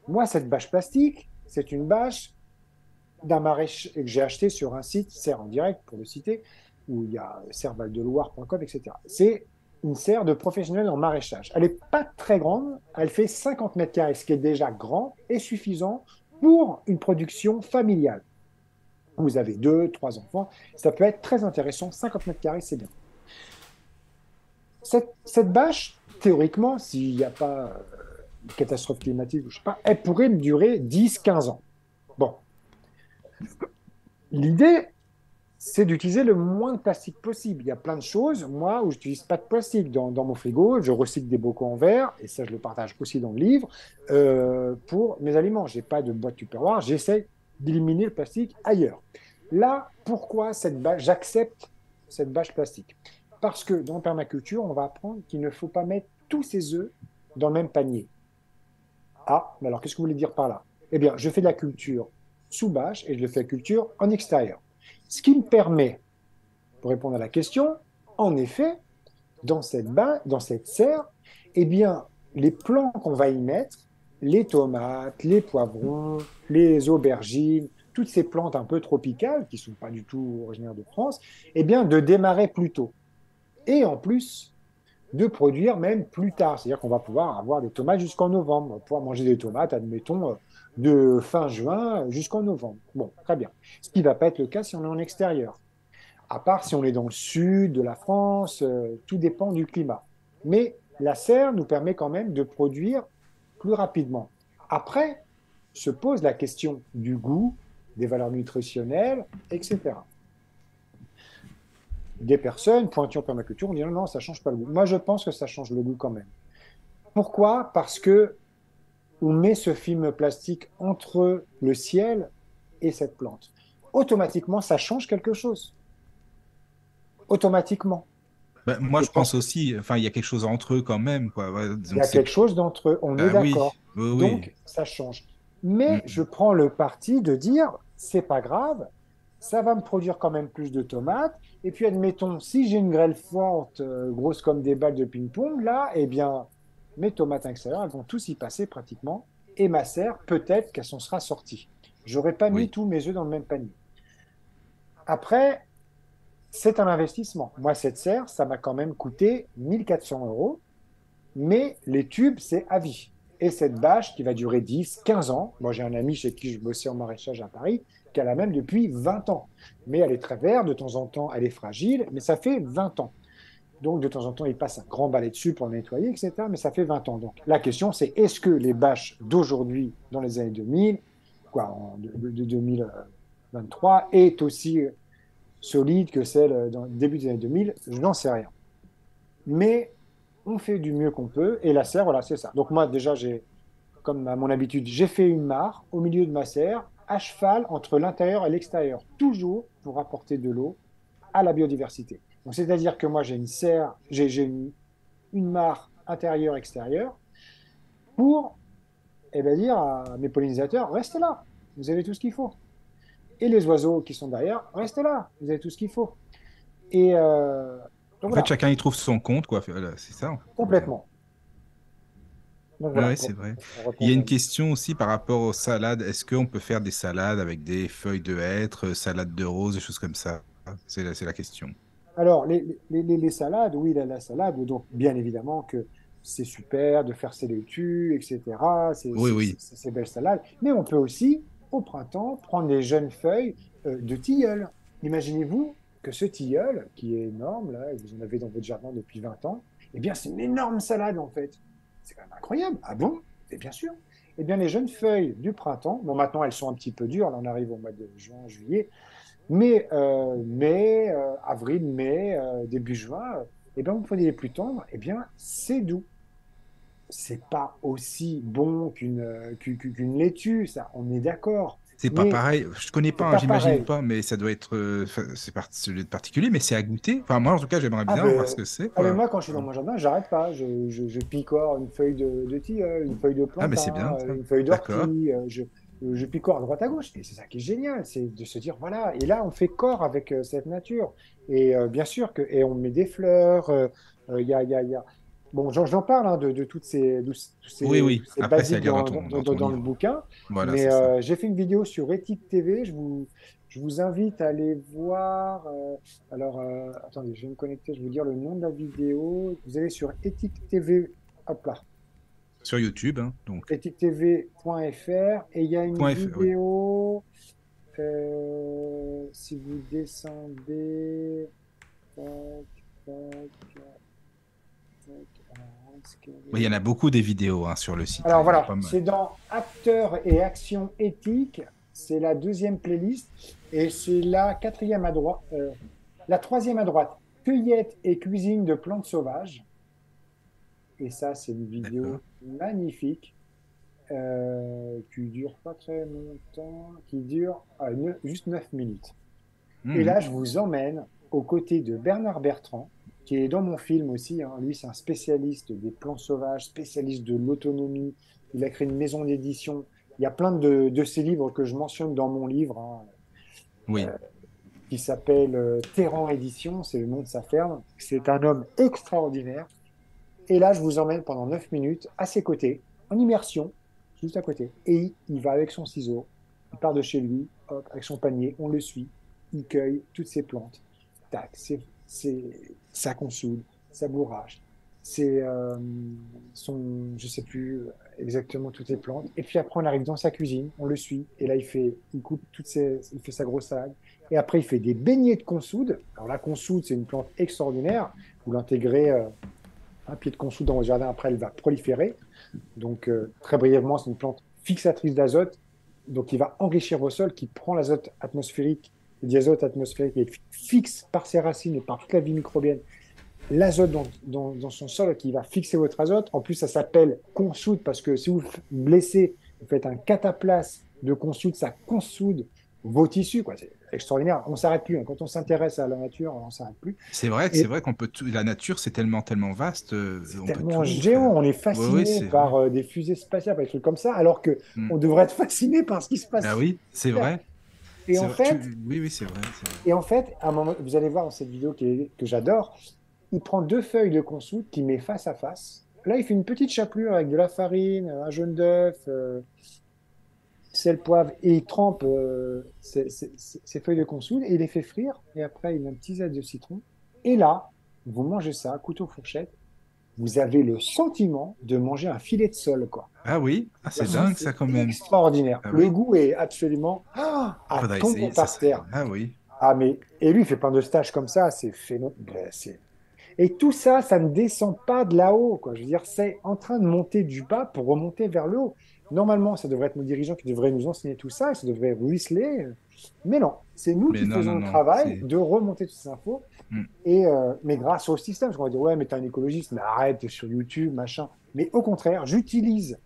Moi, cette bâche plastique, c'est une bâche d'un maraîcher que j'ai acheté sur un site, Serre en direct pour le citer, où il y a servaldeloire.com, etc. C'est une serre de professionnels en maraîchage. Elle n'est pas très grande, elle fait 50 mètres carrés, ce qui est déjà grand et suffisant pour une production familiale. Vous avez 2, 3 enfants, ça peut être très intéressant, 50 mètres carrés, c'est bien. Cette bâche, théoriquement, s'il n'y a pas de catastrophe climatique, je sais pas, elle pourrait me durer 10, 15 ans. Bon, l'idée, c'est d'utiliser le moins de plastique possible. Il y a plein de choses, moi, où je n'utilise pas de plastique. Dans mon frigo, je recycle des bocaux en verre, et ça, je le partage aussi dans le livre, pour mes aliments. Je n'ai pas de boîte Tupperware, j'essaie d'éliminer le plastique ailleurs. Là, pourquoi j'accepte cette bâche plastique? Parce que dans permaculture, on va apprendre qu'il ne faut pas mettre tous ses œufs dans le même panier. Ah, mais alors qu'est-ce que vous voulez dire par là? Eh bien, je fais de la culture sous bâche et je fais la culture en extérieur. Ce qui me permet, pour répondre à la question, en effet, dans cette serre, eh bien, les plants qu'on va y mettre, les tomates, les poivrons, les aubergines, toutes ces plantes un peu tropicales, qui ne sont pas du tout originaires de France, eh bien, de démarrer plus tôt. Et en plus, de produire même plus tard. C'est-à-dire qu'on va pouvoir avoir des tomates jusqu'en novembre. On va pouvoir manger des tomates, admettons, de fin juin jusqu'en novembre. Bon, très bien. Ce qui ne va pas être le cas si on est en extérieur. À part si on est dans le sud de la France, tout dépend du climat. Mais la serre nous permet quand même de produire plus rapidement. Après, se pose la question du goût, des valeurs nutritionnelles, etc. Des personnes pointues en permaculture, on dit non, non, ça ne change pas le goût. Moi, je pense que ça change le goût quand même. Pourquoi? Parce que on met ce film plastique entre le ciel et cette plante. Automatiquement, ça change quelque chose. Automatiquement. Ben, moi, Je je pense pense aussi, enfin, il y a quelque chose entre eux quand même, quoi. Ouais, qu'il y donc a quelque chose d'entre eux, on est bah oui, d'accord. oui, oui. Donc, ça change. Mais je Mm. prends le parti de dire, c'est pas grave, ça va me produire quand même plus de tomates. Et puis, admettons, si j'ai une grêle forte, grosse comme des balles de ping-pong, là, eh bien, mes tomates extérieures, elles vont tous y passer pratiquement. Et ma serre, peut-être qu'elle s'en sera sortie. J'aurais pas mis Oui, tous mes œufs dans le même panier. Après, c'est un investissement. Moi, cette serre, ça m'a quand même coûté 1 400 euros. Mais les tubes, c'est à vie. Et cette bâche qui va durer 10, 15 ans, moi j'ai un ami chez qui je bossais en maraîchage à Paris, qui a la même depuis 20 ans. Mais elle est très verte, de temps en temps elle est fragile, mais ça fait 20 ans. Donc de temps en temps il passe un grand balai dessus pour le nettoyer, etc. Mais ça fait 20 ans. Donc la question c'est est-ce que les bâches d'aujourd'hui, dans les années 2000, quoi, de 2023, est aussi solide que celle dans le début des années 2000? Je n'en sais rien. Mais on fait du mieux qu'on peut. Et la serre, voilà, c'est ça. Donc moi, déjà, comme à mon habitude, j'ai fait une mare au milieu de ma serre, à cheval entre l'intérieur et l'extérieur, toujours pour apporter de l'eau à la biodiversité. Donc c'est-à-dire que moi, j'ai une serre, j'ai une mare intérieure-extérieure pour dire à mes pollinisateurs, restez là, vous avez tout ce qu'il faut. Et les oiseaux qui sont derrière, restez là, vous avez tout ce qu'il faut. Et donc en fait, voilà, chacun y trouve son compte, quoi. Voilà, c'est ça, en fait. complètement. Donc Ouais, voilà, ouais, c'est vrai. pour Il y a répondre. une question aussi par rapport aux salades. Est-ce qu'on peut faire des salades avec des feuilles de hêtre, salade de rose, des choses comme ça? C'est la question. Alors, les salades, oui, la salade, donc bien évidemment que c'est super de faire ses laitues, etc. Oui, oui. Ces belles salades. Mais on peut aussi, au printemps, prendre les jeunes feuilles de tilleul. Imaginez-vous que ce tilleul, qui est énorme, là, et vous en avez dans votre jardin depuis 20 ans, eh bien, c'est une énorme salade, en fait. C'est quand même incroyable. Ah bon? Et bien sûr. Eh bien, les jeunes feuilles du printemps, bon, maintenant, elles sont un petit peu dures, là, on arrive au mois de juin, juillet, mais avril, mai, début juin, eh bien, vous prenez les plus tendres, eh bien, c'est doux. C'est pas aussi bon qu'une laitue, ça, on est d'accord. C'est pas Mais pareil. Je connais c'est pas, hein, pas j'imagine pareil. pas, mais ça doit être, ça doit être particulier, mais c'est à goûter. Enfin, moi, en tout cas, j'aimerais Ah bien voir ce ben, que c'est, ah ben quoi. moi, quand je suis dans mon jardin, j'arrête pas. Je picore une feuille de tilleul, une feuille de Ah, mais c'est plantain, bien, ça. une feuille D'accord. d'ortie. Je picore à droite à gauche. Et c'est ça qui est génial, c'est de se dire, voilà. Et là, on fait corps avec cette nature. Et bien sûr et on met des fleurs. Il y a... Bon, j'en parle hein, de Oui, oui. tous ces Après, c'est à basiques lire dans ton dans le livre. bouquin. Voilà, Mais c'est ça. j'ai fait une vidéo sur Éthique TV. Je vous invite à aller voir. Alors, attendez, je vais me connecter, je vais vous dire le nom de la vidéo. Vous allez sur Ethique TV, hop là, Sur YouTube, hein, donc. ethiquetv.fr et il y a une Point F, oui. vidéo, si vous descendez, tac, tac, tac, alors, où est-ce qu'elle Oui, il y en a est. beaucoup des vidéos hein, sur le site, hein, Alors il y en a voilà, pas mal. c'est dans Acteurs et actions éthiques, c'est la deuxième playlist et c'est la quatrième à droite, la troisième à droite, cueillette et cuisine de plantes sauvages. Et ça, c'est une D'accord. vidéo magnifique qui dure pas très longtemps, qui dure juste 9 minutes. Et Mhm. là, je vous emmène aux côtés de Bernard Bertrand, qui est dans mon film aussi, hein. Lui, c'est un spécialiste des plantes sauvages, spécialiste de l'autonomie. Il a créé une maison d'édition. Il y a plein de ces livres que je mentionne dans mon livre, hein, Oui. qui s'appelle Terran Édition, c'est le nom de sa ferme. C'est un homme extraordinaire. Et là, je vous emmène pendant 9 minutes à ses côtés, en immersion, juste à côté. Et il va avec son ciseau, il part de chez lui, hop, avec son panier, on le suit, il cueille toutes ses plantes. Tac, sa consoude, sa bourrage, c'est je sais plus exactement toutes les plantes. Et puis après, on arrive dans sa cuisine, on le suit, et là, il coupe il fait sa grosse salade. Et après, il fait des beignets de consoude. Alors la consoude, c'est une plante extraordinaire. Vous l'intégrez un pied de consoude dans votre jardin, après, elle va proliférer. Donc, très brièvement, c'est une plante fixatrice d'azote, donc qui va enrichir vos sols, qui prend l'azote atmosphérique, le diazote atmosphérique, et fixe par ses racines et par toute la vie microbienne l'azote dans son sol, qui va fixer votre azote. En plus, ça s'appelle consoude, parce que si vous blessez, vous faites un cataplasme de consoude, ça consoude vos tissus, quoi. C'est extraordinaire. On ne s'arrête plus. Hein. Quand on s'intéresse à la nature, on ne s'arrête plus. C'est vrai que Et c'est vrai qu'on peut tout... La nature, c'est tellement, tellement vaste, c'est on peut tellement tout géant. faire. On est Oui, oui, fasciné c'est vrai. par des fusées spatiales, par des trucs comme ça, alors que Mm. on devrait être fasciné par ce qui se passe Ah sur oui, c'est Terre. vrai. Et C'est en vrai. fait, Oui, oui, c'est vrai, c'est vrai. et en fait, à un moment, vous allez voir dans cette vidéo que j'adore, il prend 2 feuilles de consoude qu'il met face à face. Là, il fait une petite chapelure avec de la farine, un jaune d'œuf, sel, poivre, et il trempe ces feuilles de consoude et il les fait frire. Et après, il met un petit zeste de citron. Et là, vous mangez ça, couteau, fourchette, vous avez le sentiment de manger un filet de sole, quoi. Ah oui, ah, c'est C'est dingue ça quand même. extraordinaire. Ah Le oui, goût est absolument à faudrait tomber essayer. Ça par serait... terre. Ah oui. Ah, mais, et lui, il fait plein de stages comme ça, c'est phénoménal. Et tout ça, ça ne descend pas de là-haut, quoi. Je veux dire, c'est en train de monter du bas pour remonter vers le haut. Normalement, ça devrait être nos dirigeants qui devraient nous enseigner tout ça, et ça devrait ruisseler. Mais non, c'est nous Mais qui non, faisons non, le non. travail C'est... de remonter toutes ces infos. Mm. Mais grâce au système, parce qu'on va dire, ouais, mais t'es un écologiste, mais arrête, t'es sur YouTube, machin. Mais au contraire, j'utilise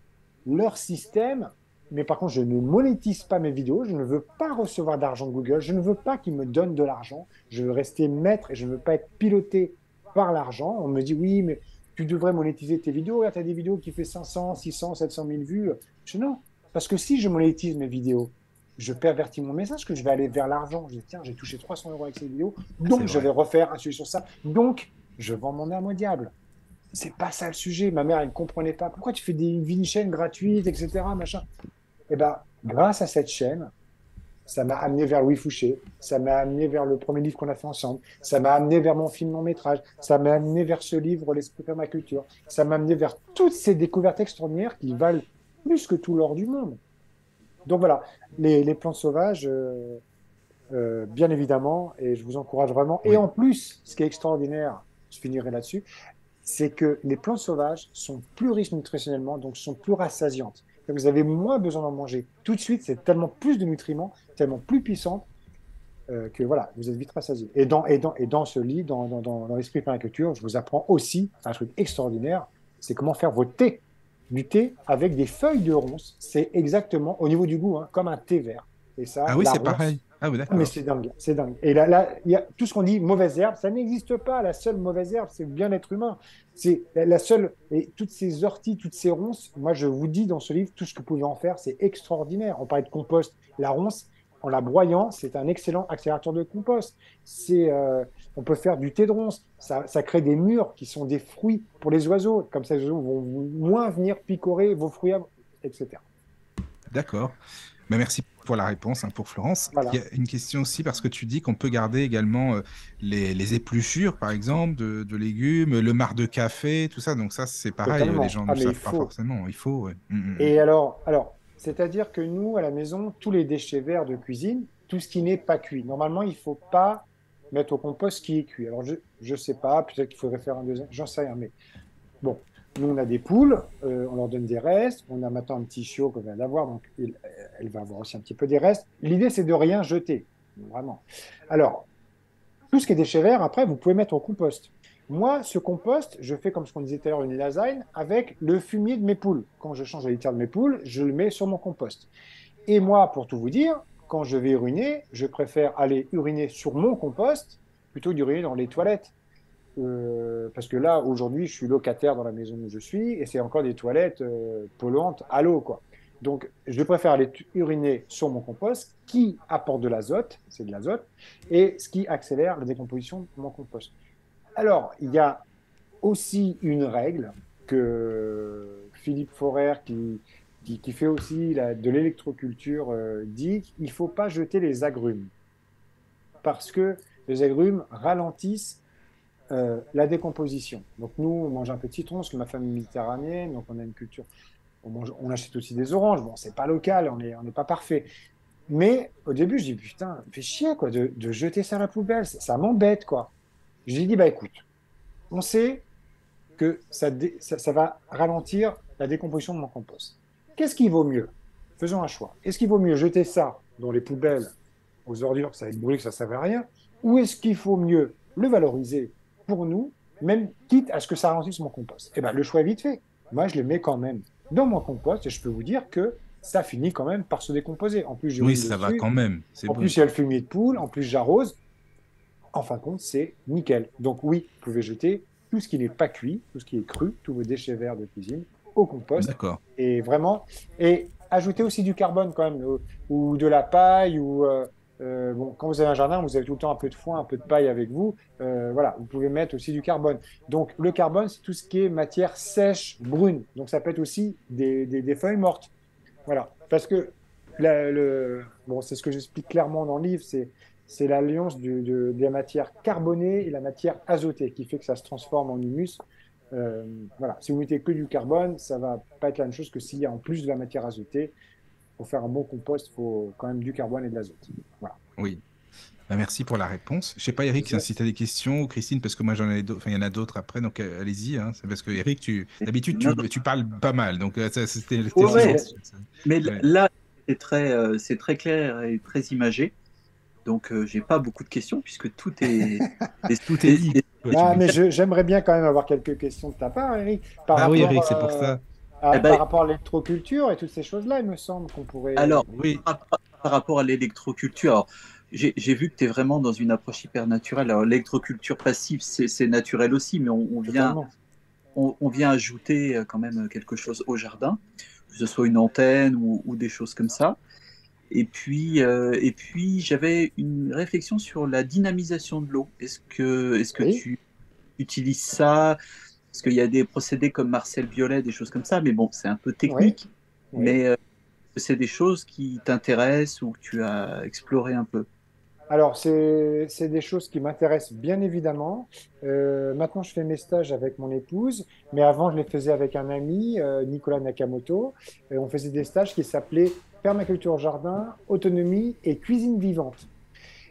leur système, mais par contre, je ne monétise pas mes vidéos, je ne veux pas recevoir d'argent de Google, je ne veux pas qu'ils me donnent de l'argent, je veux rester maître et je ne veux pas être piloté par l'argent. On me dit, oui, mais tu devrais monétiser tes vidéos, tu as des vidéos qui font 500, 600, 700 000 vues. Je dis non, parce que si je monétise mes vidéos, je pervertis mon message, que je vais aller vers l'argent. Je dis, tiens, j'ai touché 300 € avec ces vidéos, Ah, c'est donc je vrai. vais refaire un sujet sur ça. Donc, je vends mon âme au diable. C'est pas ça le sujet. Ma mère, elle ne comprenait pas. Pourquoi tu fais une chaîne gratuite, etc. Machin. Eh ben, grâce à cette chaîne, ça m'a amené vers Louis Fouché, ça m'a amené vers le premier livre qu'on a fait ensemble, ça m'a amené vers mon film long-métrage, ça m'a amené vers ce livre, L'esprit permaculture, ça m'a amené vers toutes ces découvertes extraordinaires qui valent plus que tout l'or du monde. Donc voilà, les plantes sauvages, bien évidemment, et je vous encourage vraiment. Et Oui. en plus, ce qui est extraordinaire, je finirai là-dessus, c'est que les plantes sauvages sont plus riches nutritionnellement, donc sont plus rassasiantes. Donc vous avez moins besoin d'en manger. Tout de suite, c'est tellement plus de nutriments, tellement plus puissante que voilà, vous êtes vite rassasié. Et dans ce livre, dans l'esprit permaculture, je vous apprends aussi un truc extraordinaire, c'est comment faire votre thé. Du thé avec des feuilles de ronces. C'est exactement, au niveau du goût, hein, comme un thé vert. Et ça, Ah oui, la c'est ronce, pareil. Ah oui, mais d'accord. c'est dingue, c'est dingue. Et là, il y a tout ce qu'on dit mauvaise herbe, ça n'existe pas. La seule mauvaise herbe, c'est le bien-être humain. C'est la seule. Et toutes ces orties, toutes ces ronces, moi, je vous dis dans ce livre, tout ce que vous pouvez en faire, c'est extraordinaire. On parlait de compost. La ronce, en la broyant, c'est un excellent accélérateur de compost. On peut faire du thé de ronce. Ça crée des mûres qui sont des fruits pour les oiseaux. Comme ça, les oiseaux vont moins venir picorer vos fruits, etc. D'accord. Mais merci pour la réponse, hein, pour Florence. Voilà. Il y a une question aussi, parce que tu dis qu'on peut garder également les épluchures, par exemple, de légumes, le marc de café, tout ça. Donc ça, c'est pareil, les Totalement. gens Ah, ne le mais il savent pas faut. forcément. Il faut, ouais. Et alors, c'est-à-dire que nous, à la maison, tous les déchets verts de cuisine, tout ce qui n'est pas cuit, normalement, il ne faut pas mettre au compost ce qui est cuit. Alors, je ne sais pas, peut-être qu'il faudrait faire un deuxième, j'en sais rien, mais bon, nous, on a des poules, on leur donne des restes, on a maintenant un petit chiot qu'on vient d'avoir, donc elle va avoir aussi un petit peu des restes. L'idée, c'est de rien jeter, vraiment. Alors, tout ce qui est déchets verts, après, vous pouvez mettre au compost. Moi, ce compost, je fais comme ce qu'on disait tout à l'heure, une lasagne, avec le fumier de mes poules. Quand je change la litière de mes poules, je le mets sur mon compost. Et moi, pour tout vous dire, quand je vais uriner, je préfère aller uriner sur mon compost plutôt d'uriner dans les toilettes. Parce que là, aujourd'hui, je suis locataire dans la maison où je suis et c'est encore des toilettes polluantes à l'eau, quoi. Donc, je préfère aller uriner sur mon compost qui apporte de l'azote, c'est de l'azote, et ce qui accélère la décomposition de mon compost. Alors, il y a aussi une règle que Philippe Forer, qui fait aussi de l'électroculture, dit qu'il ne faut pas jeter les agrumes parce que les agrumes ralentissent la décomposition. Donc nous, on mange un peu de citron, parce que ma famille est méditerranéenne, donc on a une culture. On achète aussi des oranges. Bon, c'est pas local, on n'est pas parfait. Mais au début, je dis putain, fais chier quoi, de jeter ça à la poubelle, ça m'embête quoi. J'ai dit bah écoute, on sait que ça va ralentir la décomposition de mon compost. Qu'est-ce qui vaut mieux? Faisons un choix. Est-ce qu'il vaut mieux jeter ça dans les poubelles, aux ordures, que ça va être brûlé, que ça ne serve à rien, ou est-ce qu'il faut mieux le valoriser pour nous, même quitte à ce que ça ralentisse mon compost? Eh ben, le choix est vite fait. Moi, je le mets quand même dans mon compost et je peux vous dire que ça finit quand même par se décomposer. En plus, Oui, j'urine ça va dessus. quand même. C'est En bon. plus, il y a le fumier de poule. En plus, j'arrose. En fin de compte, c'est nickel. Donc oui, vous pouvez jeter tout ce qui n'est pas cuit, tout ce qui est cru, tous vos déchets verts de cuisine au compost. D'accord. Et vraiment, et ajouter aussi du carbone quand même, ou de la paille, ou bon, quand vous avez un jardin, vous avez tout le temps un peu de foin, un peu de paille avec vous. Voilà, vous pouvez mettre aussi du carbone. Donc le carbone, c'est tout ce qui est matière sèche, brune. Donc ça peut être aussi des feuilles mortes. Voilà, parce que bon, c'est ce que j'explique clairement dans le livre, c'est l'alliance de la matière carbonée et la matière azotée qui fait que ça se transforme en humus. Voilà, si vous mettez que du carbone, ça va pas être la même chose que s'il y a en plus de la matière azotée. Pour faire un bon compost, il faut quand même du carbone et de l'azote. Voilà. Oui. Bah, merci pour la réponse. Je sais pas, Eric, si tu as des questions, ou Christine, parce que moi j'en ai d'autres, enfin il y en a d'autres après, donc allez-y. Hein. C'est parce que Eric, d'habitude Non, tu parles pas mal, donc c'était ouais, silence. mais Ouais. là, c'est très clair et très imagé. Donc, j'ai pas beaucoup de questions puisque tout est, Tout est dit. Ouais, Ah, mais j'aimerais bien quand même avoir quelques questions de ta part, Eric, Bah oui, Eric, c'est pour ça. Eh par ben, rapport à l'électroculture et toutes ces choses-là, il me semble qu'on pourrait. alors, Oui. par rapport à l'électroculture, alors, j'ai vu que tu es vraiment dans une approche hyper naturelle. Alors, l'électroculture passive, c'est naturel aussi, mais Totalement. on vient ajouter quand même quelque chose au jardin, que ce soit une antenne ou des choses comme ça. Et puis j'avais une réflexion sur la dynamisation de l'eau. Est-ce que Oui, tu utilises ça? Parce qu'il y a des procédés comme Marcel Violet, des choses comme ça, mais bon, c'est un peu oui, technique. oui. Mais c'est des choses qui t'intéressent ou que tu as exploré un peu. Alors, c'est des choses qui m'intéressent bien évidemment. Maintenant, je fais mes stages avec mon épouse, mais avant, je les faisais avec un ami, Nicolas Nakamoto. Et on faisait des stages qui s'appelaient Permaculture jardin, autonomie et cuisine vivante.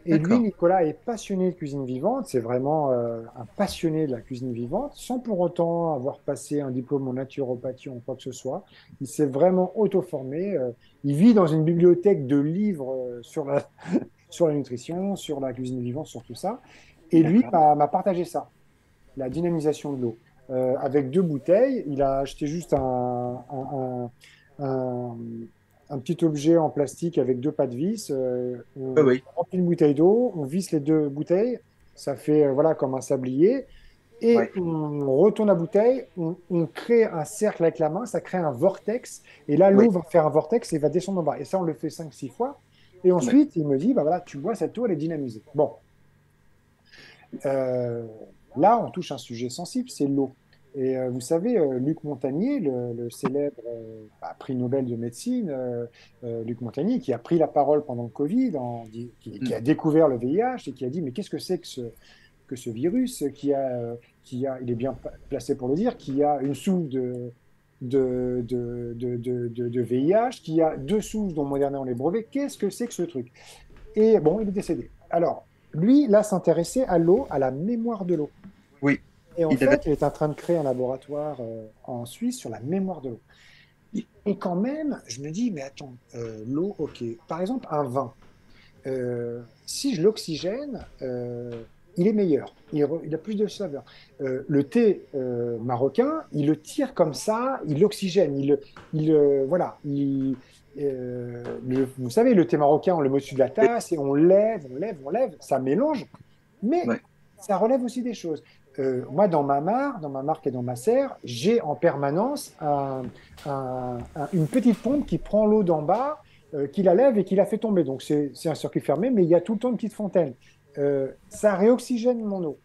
Et lui, D'accord. Nicolas, est passionné de cuisine vivante. C'est vraiment un passionné de la cuisine vivante, sans pour autant avoir passé un diplôme en naturopathie ou en quoi que ce soit. Il s'est vraiment auto-formé. Il vit dans une bibliothèque de livres sur la nutrition, sur la cuisine vivante, sur tout ça. Et lui D'accord. m'a partagé ça, la dynamisation de l'eau. Avec deux bouteilles, il a acheté juste un, un petit objet en plastique avec deux pas de vis. Oui, On oui. remplit une bouteille d'eau, on visse les deux bouteilles, ça fait voilà comme un sablier. Et Ouais. on retourne la bouteille, on crée un cercle avec la main, ça crée un vortex. Et là, Oui. l'eau va faire un vortex et va descendre en bas. Et ça, on le fait 5 6 fois. Et Ouais. ensuite, il me dit, bah voilà, tu vois, cette eau, elle est dynamisée. Bon, euh, là, on touche un sujet sensible, c'est l'eau. Et vous savez, Luc Montagnier, le célèbre prix Nobel de médecine, Luc Montagnier, qui a pris la parole pendant le Covid, qui Mm. a découvert le VIH et qui a dit, mais qu'est-ce que c'est que ce virus il est bien placé pour le dire, qui a une souche de VIH, qui a deux souches dont Moderna ont les brevets. Qu'est-ce que c'est que ce truc? Et bon, il est décédé. Alors, lui, là, s'intéressait à l'eau, à la mémoire de l'eau. Oui. Et en Il avait... fait, il est en train de créer un laboratoire en Suisse sur la mémoire de l'eau. Et quand même, je me dis, mais attends, l'eau, ok. Par exemple, un vin. Si je l'oxygène, il est meilleur. Il a plus de saveur. Le thé marocain, il le tire comme ça, il l'oxygène. Voilà. Vous savez, le thé marocain, on le met au-dessus de la tasse et on lève, on lève, on lève. Ça mélange, mais Ouais. ça relève aussi des choses. Moi, dans ma marque et dans ma serre, j'ai en permanence une petite pompe qui prend l'eau d'en bas, qui la lève et qui la fait tomber. Donc, c'est un circuit fermé, mais il y a tout le temps une petite fontaine. Ça réoxygène mon eau.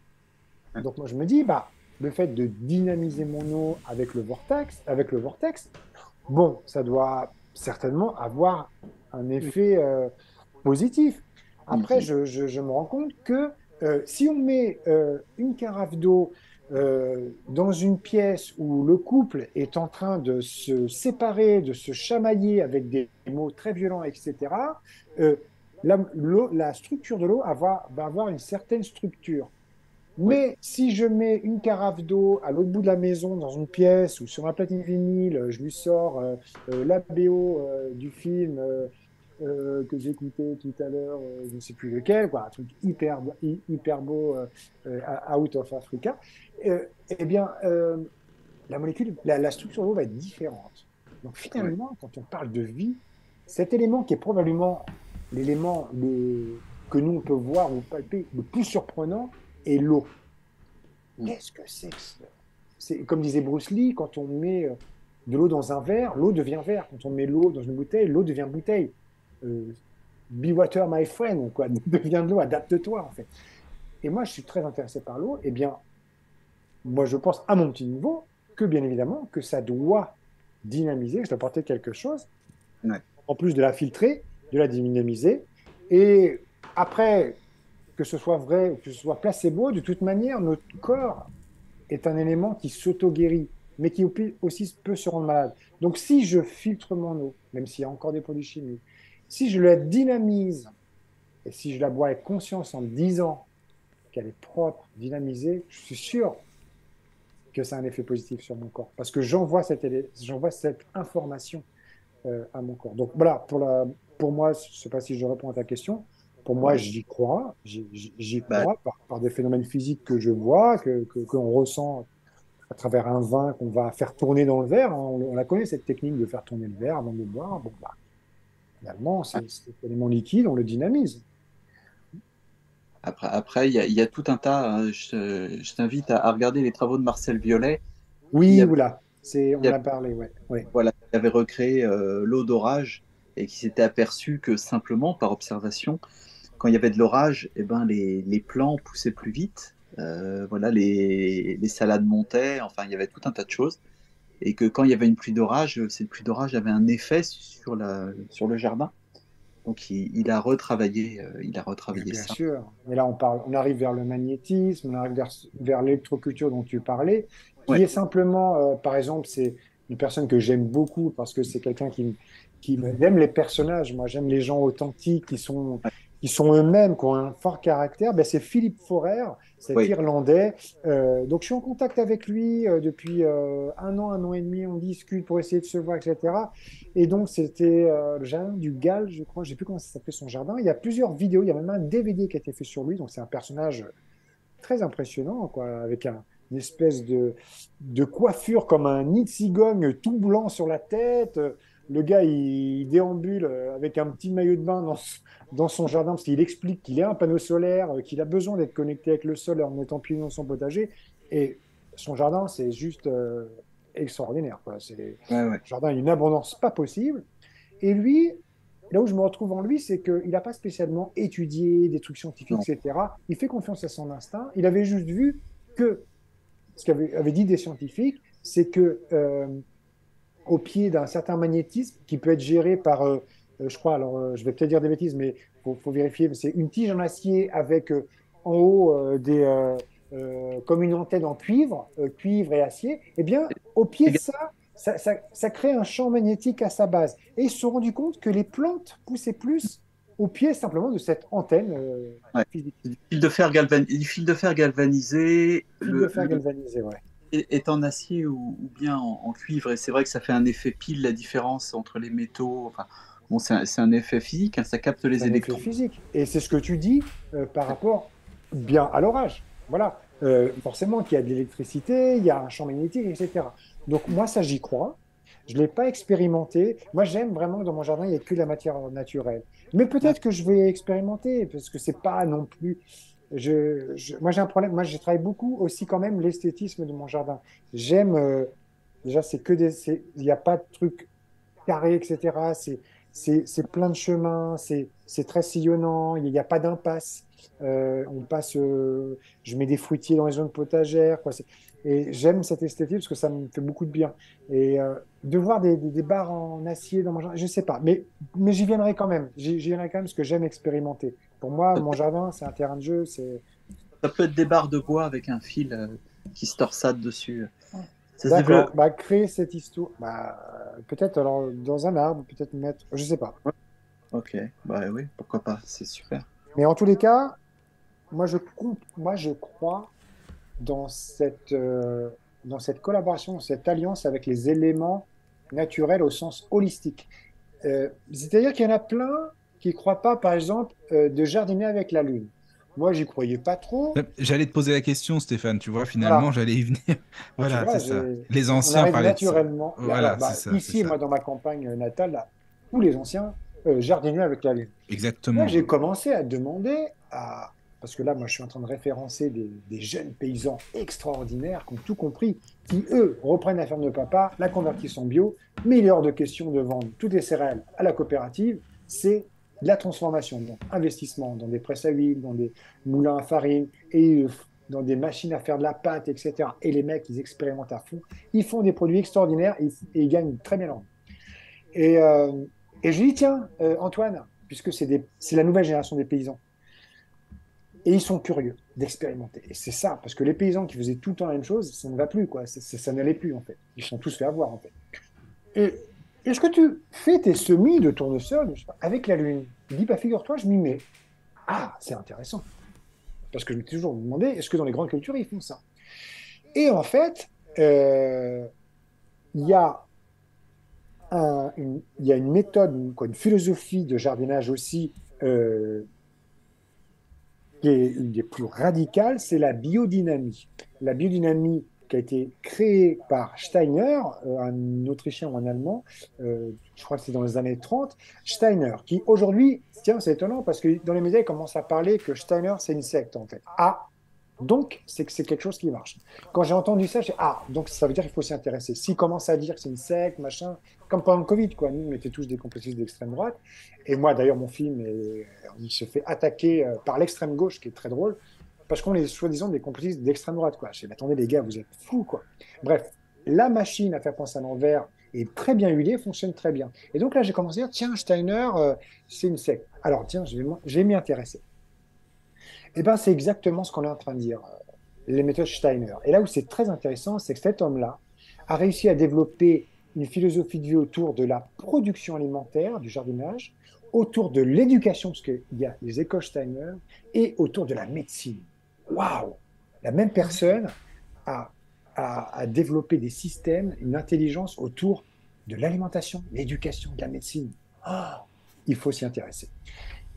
Donc, moi, je me dis, bah, le fait de dynamiser mon eau avec le vortex, bon, ça doit certainement avoir un effet positif. Après, Mhm. je me rends compte que si on met une carafe d'eau dans une pièce où le couple est en train de se séparer, de se chamailler avec des mots très violents, etc., euh, la structure de l'eau va avoir une certaine structure. Oui. Mais si je mets une carafe d'eau à l'autre bout de la maison, dans une pièce ou sur un platine vinyle, je lui sors la BO du film que j'écoutais tout à l'heure, je ne sais plus lequel, quoi, un truc hyper beau, Out of Africa, eh bien, la structure de l'eau va être différente. Donc finalement, quand on parle de vie, cet élément qui est probablement l'élément que nous on peut voir ou palper le plus surprenant est l'eau. Qu'est-ce que c'est que ça? C'est comme disait Bruce Lee, quand on met de l'eau dans un verre, l'eau devient verre. Quand on met l'eau dans une bouteille, l'eau devient bouteille. Be water, my friend, quoi. Devient de l'eau, adapte-toi, en fait. Et moi, je suis très intéressé par l'eau. Eh bien, moi, je pense à mon petit niveau que, bien évidemment, que ça doit dynamiser, je dois apporter quelque chose, en plus de la filtrer, de la dynamiser. Et après, que ce soit vrai ou que ce soit placebo, de toute manière, notre corps est un élément qui s'auto-guérit, mais qui aussi peut se rendre malade. Donc, si je filtre mon eau, même s'il y a encore des produits chimiques, si je la dynamise, et si je la bois avec conscience en me disant qu'elle est propre, dynamisée, je suis sûr que ça a un effet positif sur mon corps, parce que j'envoie cette information à mon corps. Donc voilà, pour moi, je ne sais pas si je réponds à ta question, pour moi, j'y crois, j'y crois par des phénomènes physiques que je vois, qu'on ressent à travers un vin qu'on va faire tourner dans le verre. On la connaît, cette technique de faire tourner le verre avant de le boire. Bon, finalement, c'est cet élément liquide, on le dynamise. Après, il y a tout un tas, hein. Je t'invite à regarder les travaux de Marcel Violet. Oui, oula, on en a parlé, ouais. Voilà, il avait recréé l'eau d'orage et qui s'était aperçu que simplement par observation, quand il y avait de l'orage, eh ben, les plants poussaient plus vite. Voilà, les salades montaient, enfin, il y avait tout un tas de choses. Et que quand il y avait une pluie d'orage, cette pluie d'orage avait un effet sur le jardin. Donc il a retravaillé, Bien ça. sûr. Mais là, on arrive vers le magnétisme, on arrive vers l'électroculture dont tu parlais, qui est simplement, par exemple, c'est une personne que j'aime beaucoup parce que c'est quelqu'un j'aime les personnages. Moi, j'aime les gens authentiques qui sont eux-mêmes, qui ont un fort caractère. Ben, c'est Philippe Forer, cet Irlandais. Donc, je suis en contact avec lui depuis un an et demi. On discute pour essayer de se voir, etc. Et donc, c'était le jardin du Gall, je crois. Je ne sais plus comment ça s'appelait son jardin. Il y a plusieurs vidéos. Il y a même un DVD qui a été fait sur lui. Donc, c'est un personnage très impressionnant, quoi, avec une espèce de coiffure comme un nid de cigogne tout blanc sur la tête. Le gars, il déambule avec un petit maillot de bain dans son jardin parce qu'il explique qu'il a un panneau solaire, qu'il a besoin d'être connecté avec le sol en mettant pied dans son potager. Et son jardin, c'est juste extraordinaire, quoi. Le jardin a une abondance pas possible. Et lui, là où je me retrouve en lui, c'est qu'il n'a pas spécialement étudié des trucs scientifiques, etc. Il fait confiance à son instinct. Il avait juste vu que ce qu'avaient dit des scientifiques, c'est que au pied d'un certain magnétisme qui peut être géré par, je crois, alors je vais peut-être dire des bêtises, mais il faut vérifier, c'est une tige en acier avec en haut comme une antenne en cuivre, cuivre et acier. Eh bien, au pied de ça crée un champ magnétique à sa base. Et ils se sont rendus compte que les plantes poussaient plus au pied simplement de cette antenne physique. Du fil de fer galvanisé. Ouais. Est en acier ou bien en cuivre. Et c'est vrai que ça fait un effet pile, la différence entre les métaux. Enfin, bon, c'est un effet physique, hein, ça capte les électrons. C'est un effet physique. Et c'est ce que tu dis par rapport bien à l'orage. Voilà. Forcément qu'il y a de l'électricité, il y a un champ magnétique, etc. Donc moi, ça, j'y crois. Je ne l'ai pas expérimenté. Moi, j'aime vraiment que dans mon jardin, il n'y ait que de la matière naturelle. Mais peut-être que je vais expérimenter, parce que ce n'est pas non plus... moi, j'ai un problème. Moi, je travaille beaucoup aussi quand même l'esthétisme de mon jardin. J'aime... déjà, il n'y a pas de trucs carrés, etc. C'est plein de chemins, c'est très sillonnant, il n'y a pas d'impasse. Je mets des fruitiers dans les zones potagères, quoi. Et j'aime cette esthétique parce que ça me fait beaucoup de bien. Et de voir des barres en acier dans mon jardin, je ne sais pas, mais j'y viendrai quand même. J'y viendrai quand même parce que j'aime expérimenter. Pour moi, mon jardin, c'est un terrain de jeu. Ça peut être des barres de bois avec un fil qui se torsade dessus. D'accord, créer cette histoire, peut-être alors dans un arbre, peut-être mettre, je sais pas. Ok, oui, pourquoi pas, c'est super. Mais en tous les cas, moi je crois dans cette collaboration, cette alliance avec les éléments naturels au sens holistique. C'est-à-dire qu'il y en a plein qui ne croient pas, par exemple, de jardiner avec la lune. Moi, j'y croyais pas trop. J'allais te poser la question, Stéphane, tu vois, finalement, Voilà. j'allais y venir. Ah, tu Voilà, vois, c'est ça. Les on anciens arrive parlaient de ça. naturellement. Alors, Voilà, c'est ça, c'est ici, ça. moi, dans ma campagne natale, là, tous les anciens jardinaient avec la lune. Moi, Exactement. j'ai commencé à demander à. Parce que là, moi, je suis en train de référencer des jeunes paysans extraordinaires qui ont tout compris, qui, eux, reprennent la ferme de papa, la convertissent en bio, mais il est hors de question de vendre toutes les céréales à la coopérative. C'est de la transformation, donc investissement dans des presses à huile, dans des moulins à farine et dans des machines à faire de la pâte, etc. Et les mecs, ils expérimentent à fond. Ils font des produits extraordinaires et ils gagnent très bien leur vie. Et, euh, et je lui dis, tiens, Antoine, puisque c'est la nouvelle génération des paysans, et ils sont curieux d'expérimenter. Et c'est ça, parce que les paysans qui faisaient tout le temps la même chose, ça ne va plus, quoi. Ça n'allait plus, en fait. Ils se sont tous fait avoir, en fait. Et est-ce que tu fais tes semis de tournesol avec la lune? Il dit, bah, figure-toi, je m'y mets. Ah, c'est intéressant. Parce que je me suis toujours demandé, est-ce que dans les grandes cultures, ils font ça? Et en fait, il y a il y a une méthode, une philosophie de jardinage aussi qui est une des plus radicales, c'est la biodynamie. La biodynamie qui a été créée par Steiner, un Autrichien ou un Allemand, je crois que c'est dans les années 30, Steiner, qui aujourd'hui, tiens, c'est étonnant parce que dans les médias, ils commencent à parler que Steiner, c'est une secte en fait. Ah, donc c'est que c'est quelque chose qui marche. Quand j'ai entendu ça, j'ai dit, ah, donc ça veut dire qu'il faut s'y intéresser. S'il commence à dire que c'est une secte, machin, comme pendant le Covid, quoi, nous, on était tous des complotistes d'extrême droite. Et moi, d'ailleurs, mon film, il se fait attaquer par l'extrême gauche, qui est très drôle, parce qu'on est soi-disant des complotistes d'extrême droite, quoi. Je dis, attendez, les gars, vous êtes fous, quoi. Bref, la machine à faire penser à l'envers est très bien huilée, fonctionne très bien. Et donc là, j'ai commencé à dire, tiens, Steiner, c'est une secte. Alors, tiens, je vais m'y intéresser. Eh bien, c'est exactement ce qu'on est en train de dire, les méthodes Steiner. Et là où c'est très intéressant, c'est que cet homme-là a réussi à développer une philosophie de vie autour de la production alimentaire, du jardinage, autour de l'éducation, parce qu'il y a les écoles Steiner, et autour de la médecine. Waouh! La même personne a, a développé des systèmes, une intelligence autour de l'alimentation, l'éducation, de la médecine. Oh, il faut s'y intéresser.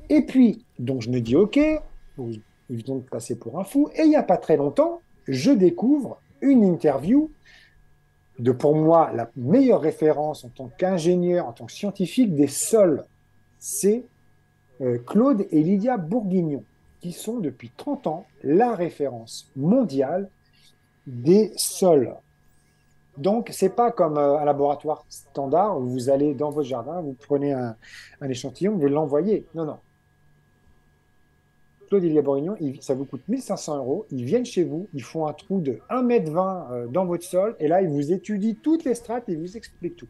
Et puis, donc je me dis, OK, évitons de passer pour un fou. Et il n'y a pas très longtemps, je découvre une interview de, pour moi, la meilleure référence en tant qu'ingénieur, en tant que scientifique des sols. C'est Claude et Lydia Bourguignon, qui sont depuis 30 ans la référence mondiale des sols. Donc, ce n'est pas comme un laboratoire standard où vous allez dans votre jardin, vous prenez un échantillon, vous l'envoyez. Non, non. Claude et Lydia Bourguignon, ça vous coûte 1 500 €. Ils viennent chez vous, ils font un trou de 1,20 m dans votre sol, et là, ils vous étudient toutes les strates et ils vous expliquent tout.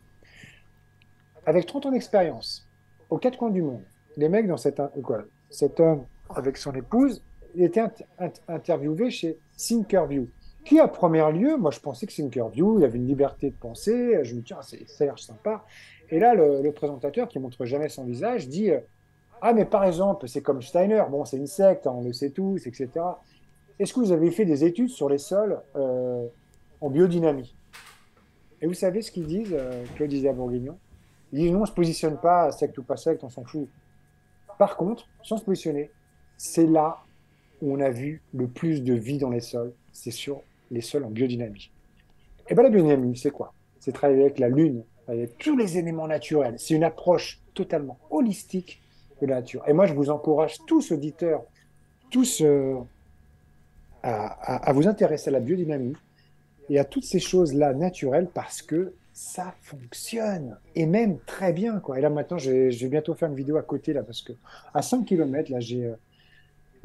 Avec 30 ans d'expérience, aux quatre coins du monde, les mecs dans cet homme avec son épouse, il était interviewé chez Thinkerview, qui à première lieu, moi je pensais que Thinkerview, il y avait une liberté de penser, je me dis, ah, ça a l'air sympa. Et là, le présentateur, qui montre jamais son visage, dit, ah, mais par exemple, c'est comme Steiner, bon, c'est une secte, on le sait tous, etc. Est-ce que vous avez fait des études sur les sols en biodynamie? Et vous savez ce qu'ils disent, Claude et Bourguignon? Ils disent non, on ne se positionne pas, secte ou pas secte, on s'en fout. Par contre, sans se positionner, c'est là où on a vu le plus de vie dans les sols, c'est sur les sols en biodynamie. Et bien la biodynamie, c'est quoi? C'est travailler avec la lune, avec tous les éléments naturels. C'est une approche totalement holistique de la nature. Et moi, je vous encourage tous, auditeurs, tous à vous intéresser à la biodynamie et à toutes ces choses-là naturelles parce que ça fonctionne et même très bien, quoi. Et là, maintenant, je vais bientôt faire une vidéo à côté, là, parce que à 5 km, là, j'ai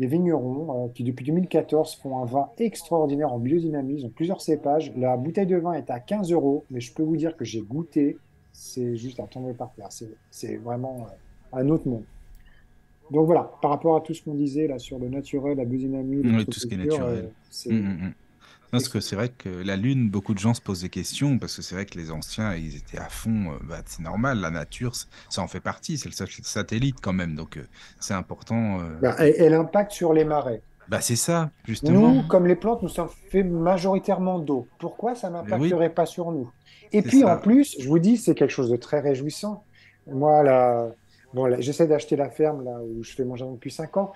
des vignerons qui, depuis 2014, font un vin extraordinaire en biodynamie. Ils ont plusieurs cépages. La bouteille de vin est à 15 €, mais je peux vous dire que j'ai goûté. C'est juste à tomber par terre. C'est vraiment un autre monde. Donc voilà, par rapport à tout ce qu'on disait là sur le naturel, la biodynamie, Oui, tout ce qui est l'agriculture, naturel. c'est Mm, mm, mm. Parce que c'est vrai que la Lune, beaucoup de gens se posent des questions, parce que c'est vrai que les anciens, ils étaient à fond, bah, c'est normal, la nature, ça en fait partie, c'est le satellite quand même, donc c'est important. et l'impact sur les marais. Bah, c'est ça, justement. Nous, comme les plantes, nous sommes faits majoritairement d'eau. Pourquoi ça Mais oui, n'impacterait pas sur nous? Et c'est puis en ça. plus, je vous dis, c'est quelque chose de très réjouissant. Moi, là, bon, là, j'essaie d'acheter la ferme là où je fais mon jardin depuis 5 ans.